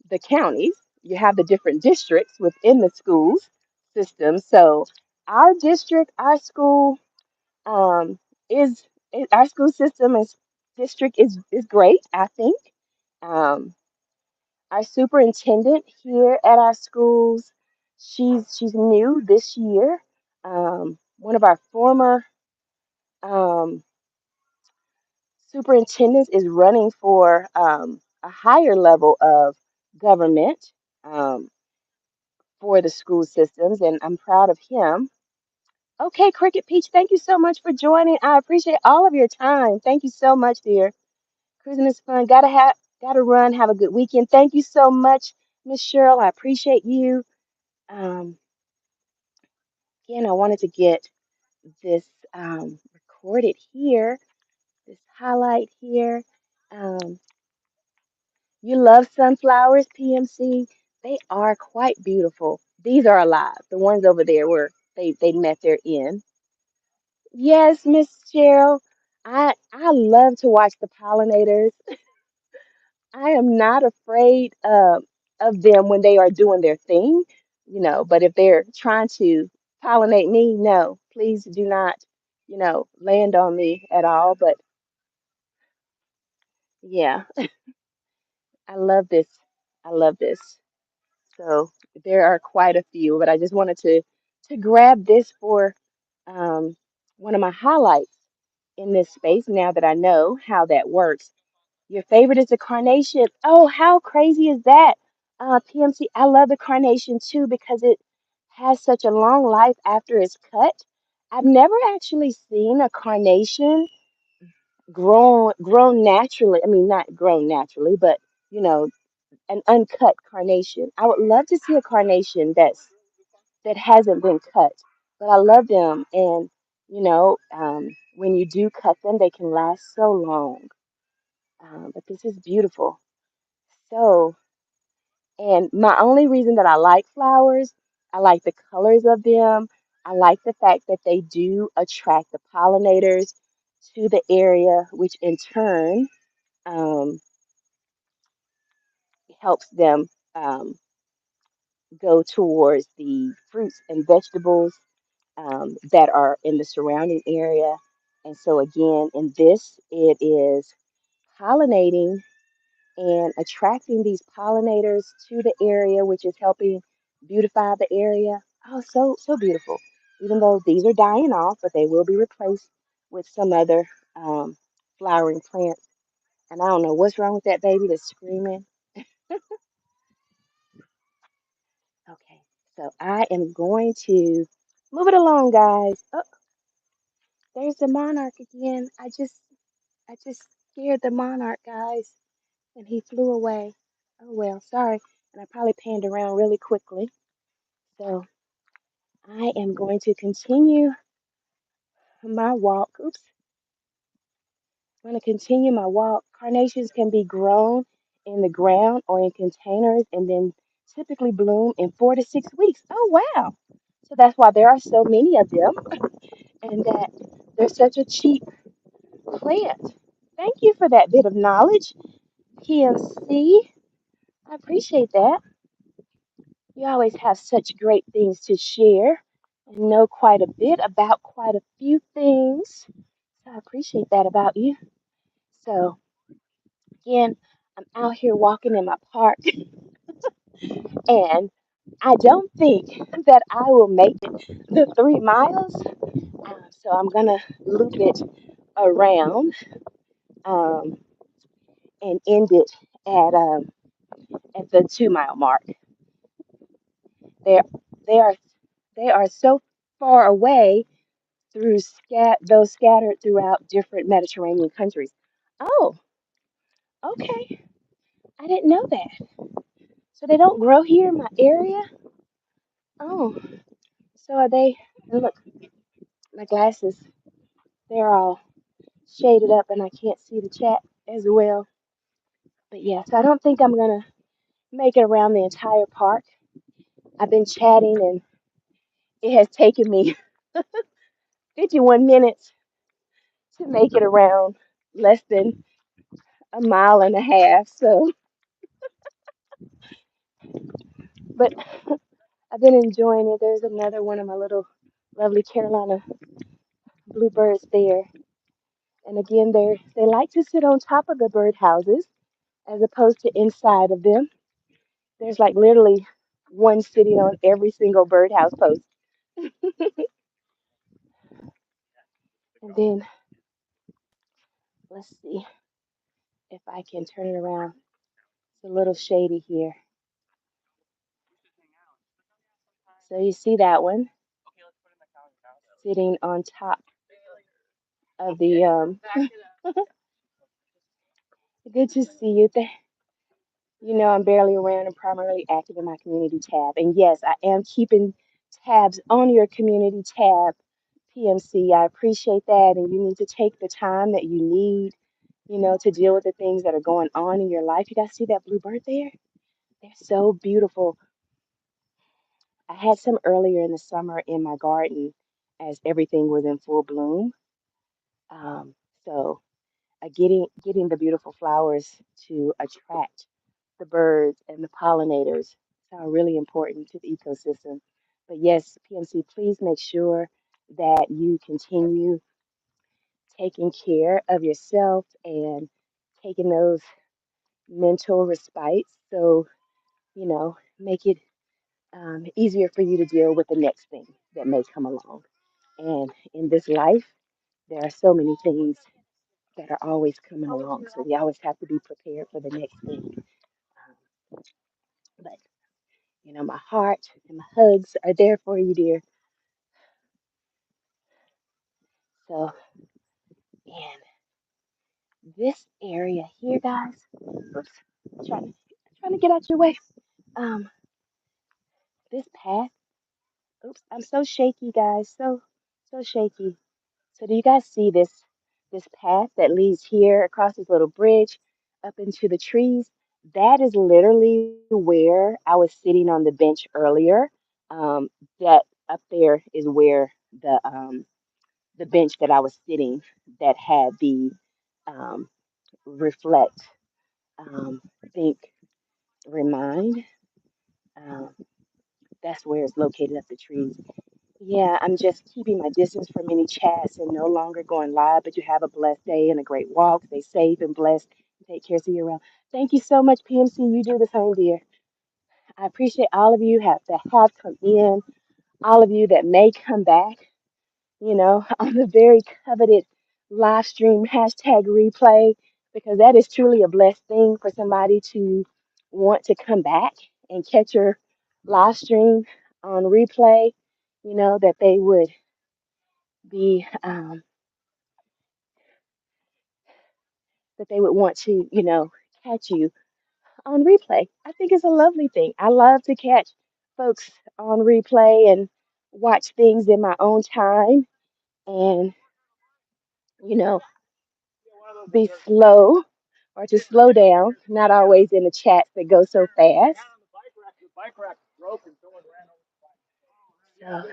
the counties, you have the different districts within the schools system. So our district, our school, um, our school system is district is great, I think. Um, our superintendent here at our schools, she's new this year. One of our former um, superintendents is running for a higher level of government um, for the school systems, and I'm proud of him. Okay, Cricket Peach, thank you so much for joining. I appreciate all of your time. Thank you so much, dear. Cruising is fun. Gotta run. Have a good weekend. Thank you so much, Miss Cheryl. I appreciate you. Um, Again, I wanted to get this recorded here, this highlight here. Um, you love sunflowers, PMC. They are quite beautiful. These are alive. The ones over there were they met their end. Yes, Miss Cheryl. I love to watch the pollinators. I am not afraid of them when they are doing their thing, but if they're trying to pollinate me, no, please do not, land on me at all. But yeah, I love this. I love this. So there are quite a few, but I just wanted to grab this for um, one of my highlights in this space now that I know how that works. Your favorite is the carnation. Oh, how crazy is that? PMC, I love the carnation too because it has such a long life after it's cut. I've never actually seen a carnation grown naturally. I mean, not grown naturally, but you know, an uncut carnation. I would love to see a carnation that hasn't been cut. But I love them, and when you do cut them, they can last so long. But this is beautiful. So, and my only reason that I like flowers, I like the colors of them. I like the fact that they do attract the pollinators to the area, which in turn um, helps them go towards the fruits and vegetables that are in the surrounding area. And so, again, in this, it is pollinating and attracting these pollinators to the area, which is helping beautify the area. Oh, so beautiful. Even though these are dying off, but they will be replaced with some other um, flowering plants. And I don't know what's wrong with that baby that's screaming. Okay, so I am going to move it along, guys. Oh, there's the monarch again. I just I just scared the monarch, guys, and he flew away. Oh well, sorry. And I probably panned around really quickly. So I am going to continue my walk. Oops. I'm going to continue my walk. Carnations can be grown in the ground or in containers and then typically bloom in 4 to 6 weeks. Oh, wow. So that's why there are so many of them and that they're such a cheap plant. Thank you for that bit of knowledge, PMC. I appreciate that. You always have such great things to share and know quite a bit about quite a few things. So I appreciate that about you. So, again, I'm out here walking in my park, and I don't think that I will make it the 3 miles. So I'm gonna loop it around um, and end it at the 2 mile mark. They're, they are they are so far away through those scattered throughout different Mediterranean countries. Oh, okay. I didn't know that. So they don't grow here in my area. Oh, so are they? And look, my glasses, they're all shaded up and I can't see the chat as well. But yes, I don't think I'm gonna make it around the entire park. I've been chatting and it has taken me 51 minutes to make it around less than a mile and a half. So, but I've been enjoying it. There's another one of my little lovely Carolina bluebirds there. And again, they like to sit on top of the birdhouses as opposed to inside of them. There's like literally one sitting on every single birdhouse post. And then let's see if I can turn it around. It's a little shady here. So you see that one sitting on top of the good to see you. You know, I'm barely around and primarily active in my community tab. And yes, I am keeping tabs on your community tab, PMC. I appreciate that. And you need to take the time that you need, to deal with the things that are going on in your life. You guys see that bluebird there? They're so beautiful. I had some earlier in the summer in my garden as everything was in full bloom. Um, so getting the beautiful flowers to attract the birds and the pollinators are really important to the ecosystem. But yes, PMC, please make sure that you continue taking care of yourself and taking those mental respites. So, make it easier for you to deal with the next thing that may come along. And in this life, there are so many things that are always coming along. So we always have to be prepared for the next thing. But my heart and my hugs are there for you, dear. So, and this area here, guys. Oops, trying to get out your way. Um, this path. Oops, I'm so shaky, guys. So shaky. So do you guys see this path that leads here across this little bridge up into the trees? That is literally where I was sitting on the bench earlier. That up there is where the bench that I was sitting that had the um, reflect, think, remind. Um, that's where it's located up the trees. Yeah, I'm just keeping my distance from any chats and no longer going live. But you have a blessed day and a great walk. Stay safe and blessed. Take care. See you around. Thank you so much, PMC. You do the same, dear. I appreciate all of you that have come in, all of you that may come back, on the very coveted live stream hashtag replay, because that is truly a blessed thing for somebody to want to come back and catch your live stream on replay, that they would be that they would want to, catch you on replay. I think it's a lovely thing. I love to catch folks on replay and watch things in my own time and, you know, be slow or to slow down, not always in the chats that go so fast. So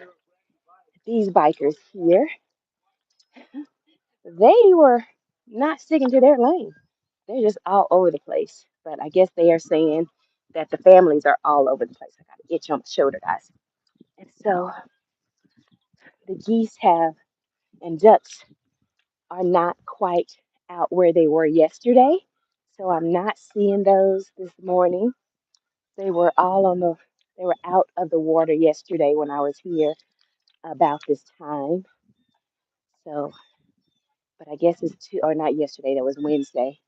these bikers here, they were not sticking to their lane. They're just all over the place. But I guess they are saying that the families are all over the place. I got an itch on my shoulder, guys. And so the geese have and ducks are not quite out where they were yesterday. So I'm not seeing those this morning. They were all they were out of the water yesterday when I was here about this time. So, but I guess it's too, or not yesterday, that was Wednesday.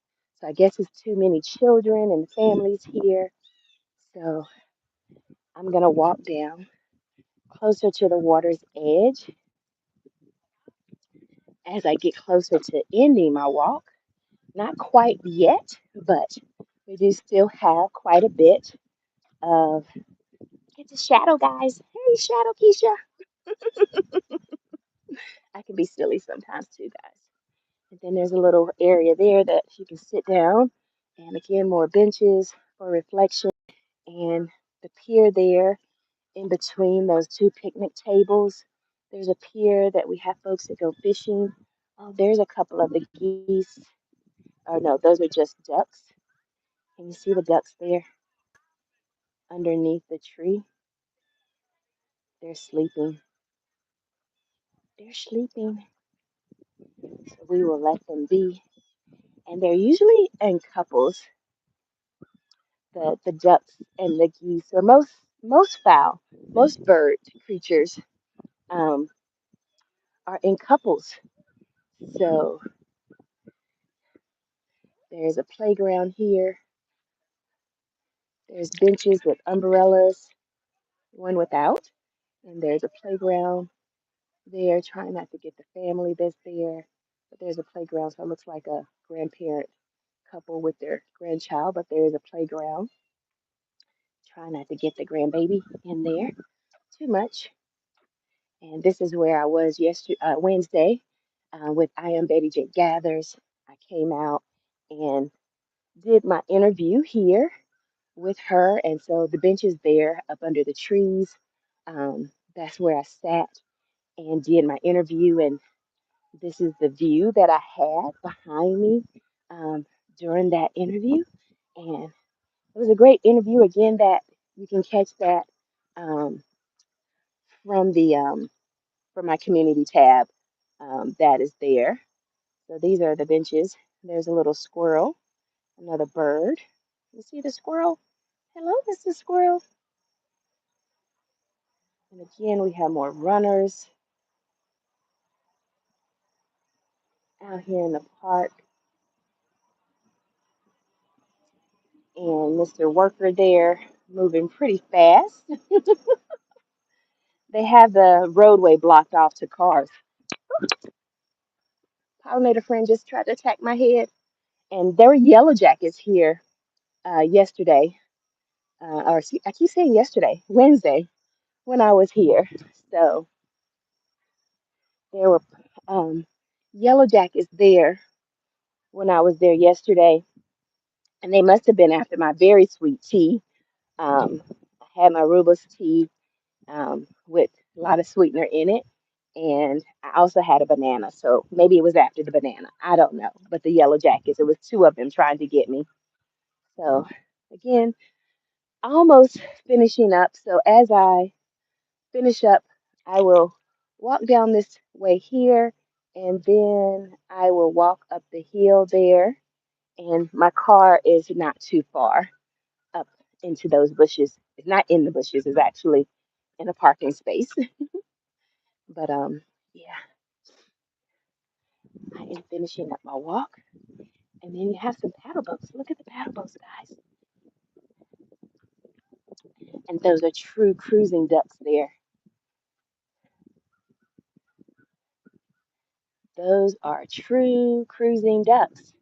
So I guess it's too many children and families here. So I'm going to walk down closer to the water's edge as I get closer to ending my walk. Not quite yet, but we do still have quite a bit of. It's a shadow, guys. Hey, Shadow Keisha. I can be silly sometimes too, guys. And then there's a little area there that you can sit down. And again, more benches for reflection. And the pier there in between those two picnic tables. There's a pier that we have folks that go fishing. Oh, there's a couple of the geese. Oh, no, those are just ducks. Can you see the ducks there underneath the tree? They're sleeping. They're sleeping. So we will let them be. And they're usually in couples. The ducks and the geese, or most fowl, most bird creatures, um, are in couples. So there's a playground here. There's benches with umbrellas, one without, and there's a playground there. Trying not to get the family that's there, but there's a playground, so it looks like a grandparent couple with their grandchild, but there is a playground. Try not to get the grandbaby in there too much. And this is where I was yesterday, Wednesday, with I Am Betty J Gathers. I came out and did my interview here with her, and so the bench is there up under the trees. That's where I sat and did my interview, and this is the view that I had behind me um, during that interview, and it was a great interview. Again, that you can catch that um, from the from my community tab that is there. So these are the benches. There's a little squirrel, another bird. You see the squirrel? Hello, Mr. Squirrel. And again, we have more runners out here in the park. And Mr. Worker there moving pretty fast. They have the roadway blocked off to cars. Pollinator friend just tried to attack my head. And there were yellow jackets here yesterday. I keep saying yesterday, Wednesday, when I was here. So there were yellow jackets there when I was there yesterday. And they must have been after my very sweet tea. I had my rooibos tea with a lot of sweetener in it. And I also had a banana. So maybe it was after the banana. I don't know. But the yellow jackets, it was two of them trying to get me. So again, almost finishing up. So as I finish up, I will walk down this way here and then I will walk up the hill there. And my car is not too far up into those bushes. It's not in the bushes, it's actually in a parking space. But yeah, I am finishing up my walk. And then you have some paddle boats. Look at the paddle boats, guys. And those are true cruising ducks there. Those are true cruising ducks.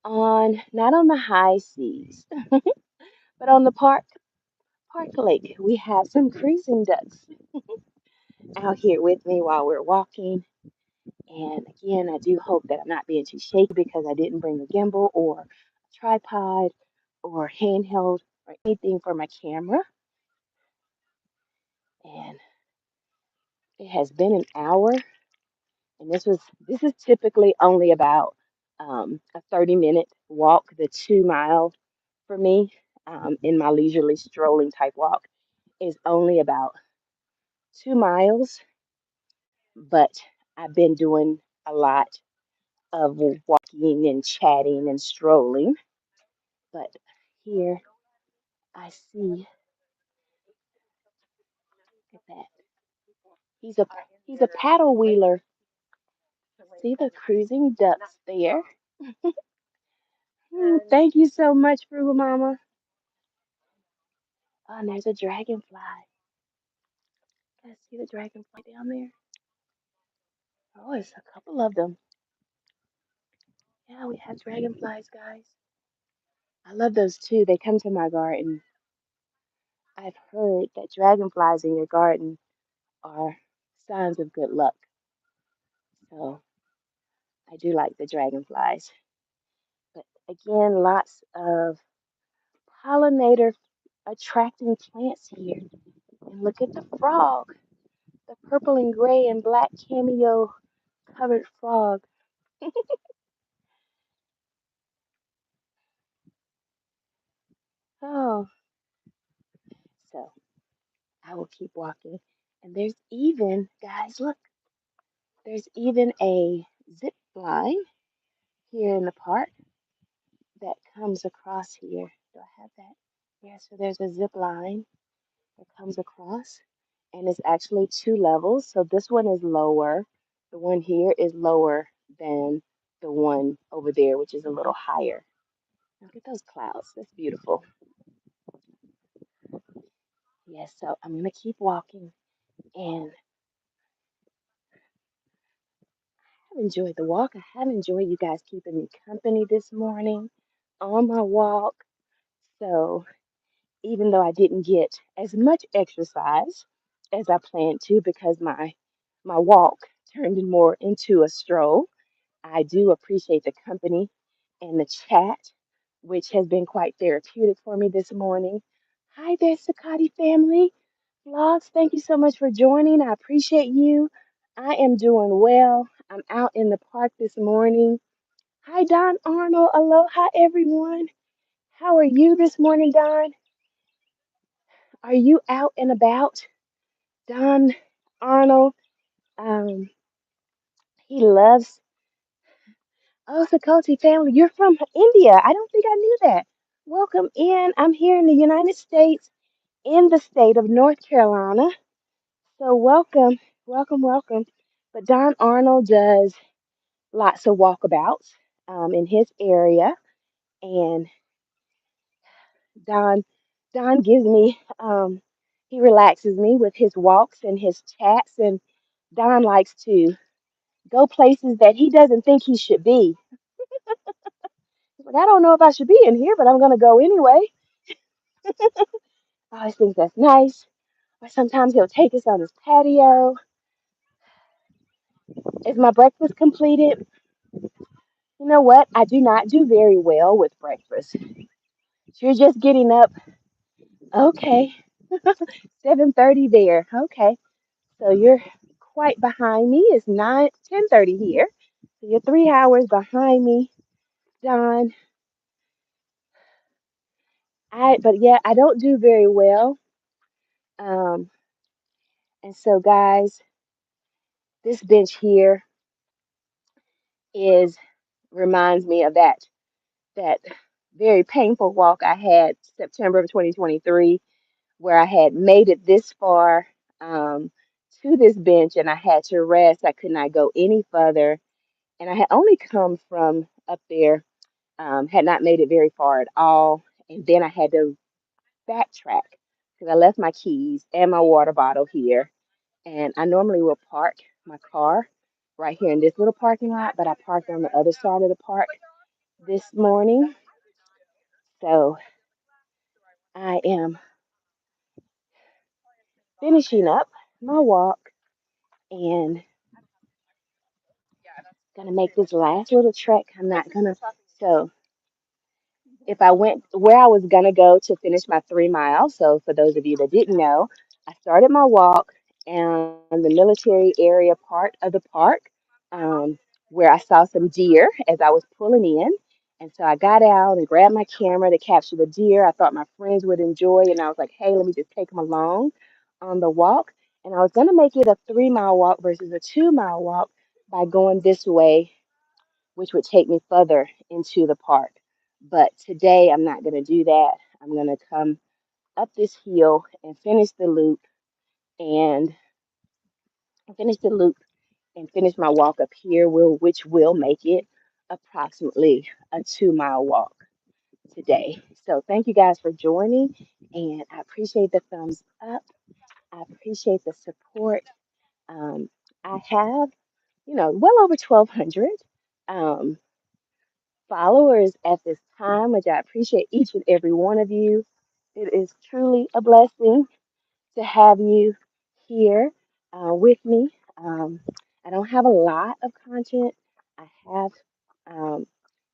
on not on the high seas, but on the park lake. We have some cruising ducks out here with me while we're walking. And again, I do hope that I'm not being too shaky because I didn't bring a gimbal or a tripod or handheld or anything for my camera. And it has been an hour, and this is typically only about a 30-minute walk, the 2 mile for me in my leisurely strolling type walk is only about 2 miles, but I've been doing a lot of walking and chatting and strolling. But here I see, look at that. He's a he's a paddle wheeler. See the cruising ducks there. Thank you so much, Frugal Mama. Oh, and there's a dragonfly. Guys, see the dragonfly down there? Oh, it's a couple of them. Yeah, we have dragonflies, guys. I love those too. They come to my garden. I've heard that dragonflies in your garden are signs of good luck. So I do like the dragonflies. But again, lots of pollinator attracting plants here. And look at the frog, the purple and gray and black cameo covered frog. Oh, so I will keep walking. And there's even, guys, look, there's even a zip line here in the park that comes across here. Do I have that? Yeah, so there's a zip line that comes across, and it's actually two levels. So this one is lower. The one here is lower than the one over there, which is a little higher. Look at those clouds. That's beautiful. Yes, so I'm gonna keep walking, and I've enjoyed the walk. I have enjoyed you guys keeping me company this morning on my walk. So even though I didn't get as much exercise as I planned to because my walk turned more into a stroll, I do appreciate the company and the chat, which has been quite therapeutic for me this morning. Hi there, Sakati family. Vlogs, thank you so much for joining. I appreciate you. I am doing well. I'm out in the park this morning. Hi, Don Arnold. Aloha, everyone. How are you this morning, Don? Are you out and about? Don Arnold, um, he loves, oh, Sakoti family. You're from India. I don't think I knew that. Welcome in. I'm here in the United States, in the state of North Carolina. So welcome, welcome, welcome. But Don Arnold does lots of walkabouts in his area, and Don Don gives me he relaxes me with his walks and his chats, and Don likes to go places that he doesn't think he should be. He's like, I don't know if I should be in here, but I'm gonna go anyway. I always think that's nice. Or sometimes he'll take us on his patio. Is my breakfast completed? You know what? I do not do very well with breakfast. You're just getting up. Okay. 7:30 there. Okay. So you're quite behind me. It's 10:30 here. So you're 3 hours behind me, Don. But yeah, I don't do very well. Um, and so guys, this bench here is reminds me of that very painful walk I had September of 2023, where I had made it this far um, to this bench and I had to rest. I could not go any further, and I had only come from up there, had not made it very far at all, and then I had to backtrack because I left my keys and my water bottle here, and I normally will park my car right here in this little parking lot, but I parked on the other side of the park this morning. So I am finishing up my walk and gonna make this last little trek. I'm not gonna. So if I went where I was gonna go to finish my 3 miles. So for those of you that didn't know, I started my walk in the military area part of the park, um, where I saw some deer as I was pulling in. And so I got out and grabbed my camera to capture the deer. I thought my friends would enjoy it, and I was like, hey, let me just take them along on the walk. And I was gonna make it a 3 mile walk versus a 2 mile walk by going this way, which would take me further into the park. But today I'm not going to do that. I'm going to come up this hill and and finish the loop and finish my walk up here, which will make it approximately a 2 mile walk today. So thank you guys for joining, and I appreciate the thumbs up. I appreciate the support. Um, I have, well over 1,200. Um, followers at this time, which I appreciate each and every one of you. It is truly a blessing to have you here with me. Um, I don't have a lot of content. I have um,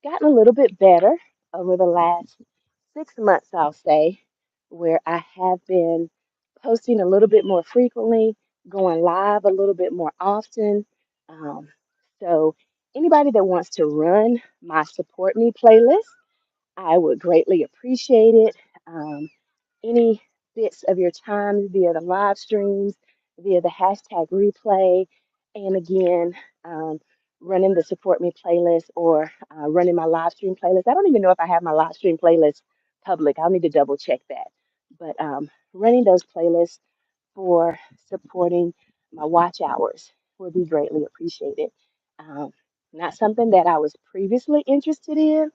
gotten a little bit better over the last 6 months, I'll say, where I have been posting a little bit more frequently, going live a little bit more often. Um, so, anybody that wants to run my Support Me playlist, I would greatly appreciate it. Any bits of your time via the live streams, via the hashtag replay, and again, um, running the Support Me playlist or running my live stream playlist. I don't even know if I have my live stream playlist public. I'll need to double check that. But running those playlists for supporting my watch hours would be greatly appreciated. Um, Not something that I was previously interested in,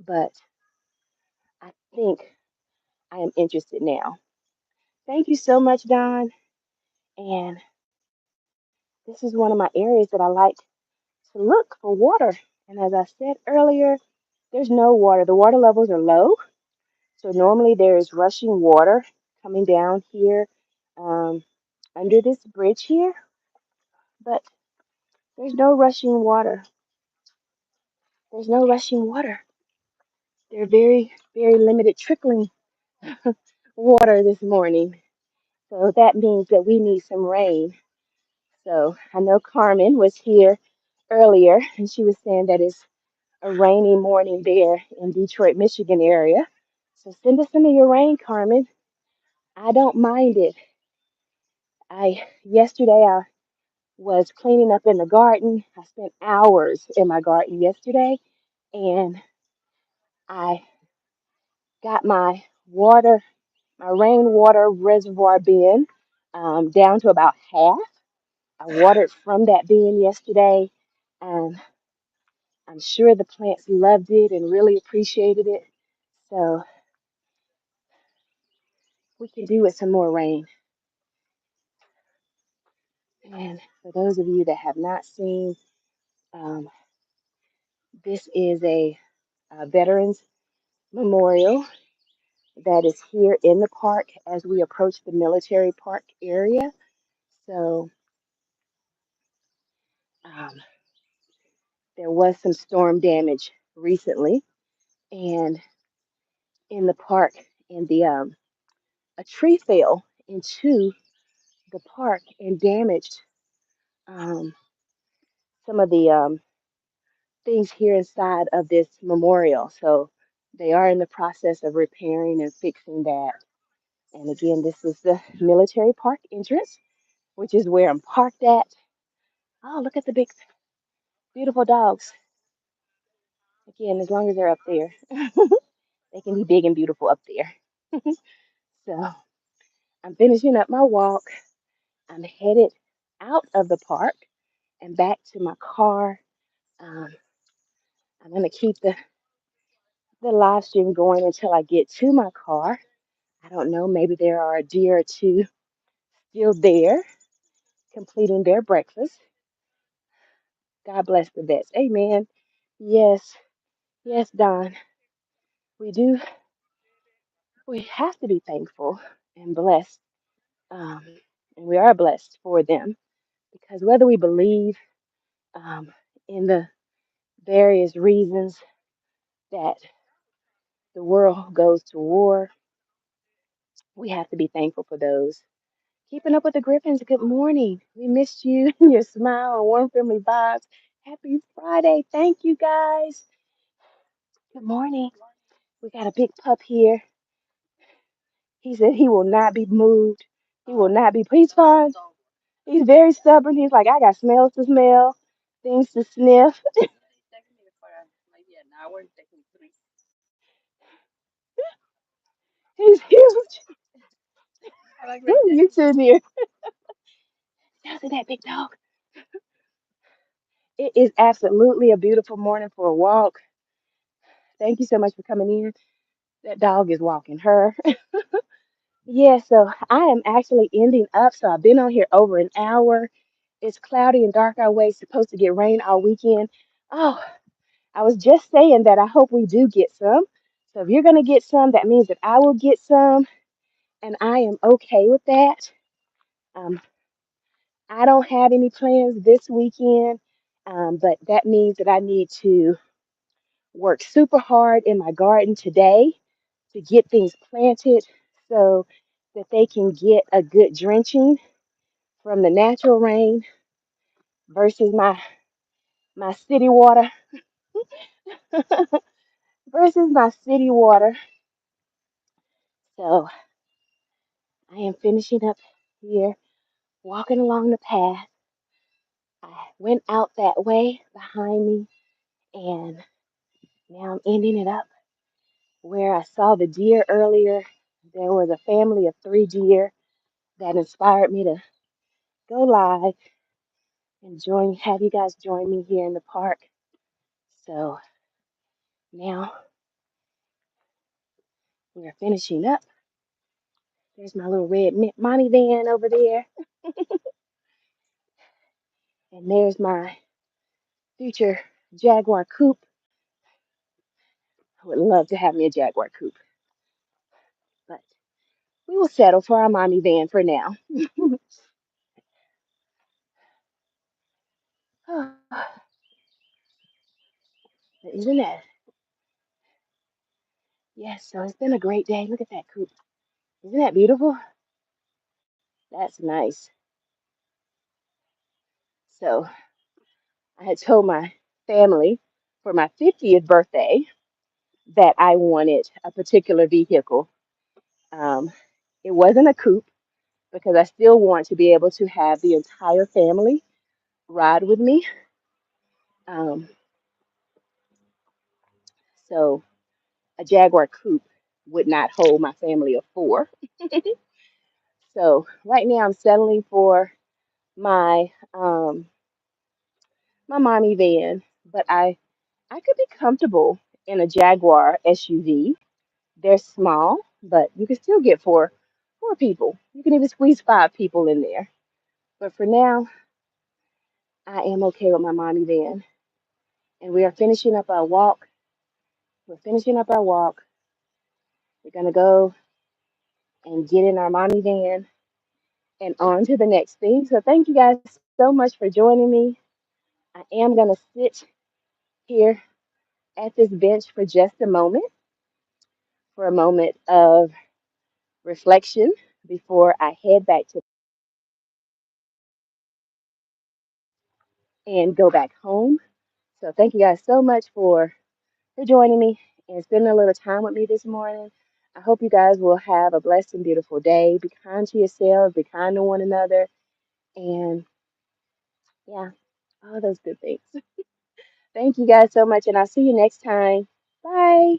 but I think I am interested now. Thank you so much, Don. And this is one of my areas that I like to look for water. And as I said earlier, there's no water. The water levels are low. So normally there is rushing water coming down here um, under this bridge here, but there's no rushing water. There's no rushing water. They're very, very limited trickling water this morning. So that means that we need some rain. So I know Carmen was here earlier and she was saying that it's a rainy morning there in Detroit, Michigan area. So send us some of your rain, Carmen. I don't mind it. I yesterday I was cleaning up in the garden. I spent hours in my garden yesterday and I got my rainwater reservoir bin down to about half. I watered from that bin yesterday, and I'm sure the plants loved it and really appreciated it. So we can do with some more rain. And for those of you that have not seen, um, this is a Veterans Memorial that is here in the park as we approach the military park area. So um, there was some storm damage recently, and in the park, and the a tree fell into the park and damaged um, some of the things here inside of this memorial. So they are in the process of repairing and fixing that. And again, this is the military park entrance, which is where I'm parked at. Oh, look at the big, beautiful dogs. Again, as long as they're up there, they can be big and beautiful up there. So I'm finishing up my walk. I'm headed out of the park and back to my car. Um, I'm going to keep the live stream going until I get to my car. I don't know, maybe there are a deer or two still there completing their breakfast. God bless the vets. Amen. Yes, Yes, Don, we do. We have to be thankful and blessed. Um, and we are blessed for them because whether we believe um, in the various reasons that the world goes to war, we have to be thankful for those. Keeping up with the Griffins, good morning. We missed you, your smile, and warm family vibes. Happy Friday. Thank you guys. Good morning. We got a big pup here. He said he will not be moved. He will not be. He's fine. He's very stubborn. He's like, I got smells to smell, things to sniff. He's huge. You too, dear. Sounds like that big dog. It is absolutely a beautiful morning for a walk. Thank you so much for coming in. That dog is walking her. Yeah, so I am actually ending up. So I've been on here over an hour. It's cloudy and dark our way. It's supposed to get rain all weekend. Oh, I was just saying that I hope we do get some. So if you're going to get some, that means that I will get some. And I am okay with that. Um, I don't have any plans this weekend, but that means that I need to work super hard in my garden today to get things planted so that they can get a good drenching from the natural rain versus my city water versus my city water. So I am finishing up here, walking along the path. I went out that way behind me, and now I'm ending it up where I saw the deer earlier. There was a family of three deer that inspired me to go live and have you guys join me here in the park. So now we're finishing up. There's my little red Monty van over there, and there's my future Jaguar coupe. I would love to have me a Jaguar coupe, but we will settle for our mommy van for now. Isn't that? Yes, so it's been a great day. Look at that coupe. Isn't that beautiful? That's nice. So I had told my family for my 50th birthday that I wanted a particular vehicle. Um, it wasn't a coupe because I still want to be able to have the entire family ride with me. Um, so a Jaguar coupe would not hold my family of four. So right now I'm settling for my my mommy van, but I could be comfortable in a Jaguar SUV. They're small, but you can still get four people. You can even squeeze five people in there. But for now, I am okay with my mommy van. And we are finishing up our walk. We're finishing up our walk. We're gonna go and get in our mommy van and on to the next thing. So thank you guys so much for joining me. I am gonna sit here at this bench for just a moment, for a moment of reflection before I head back to and go back home. So thank you guys so much for joining me and spending a little time with me this morning. I hope you guys will have a blessed and beautiful day. Be kind to yourselves, be kind to one another, and yeah, all those good things. Thank you guys so much, and I'll see you next time. Bye.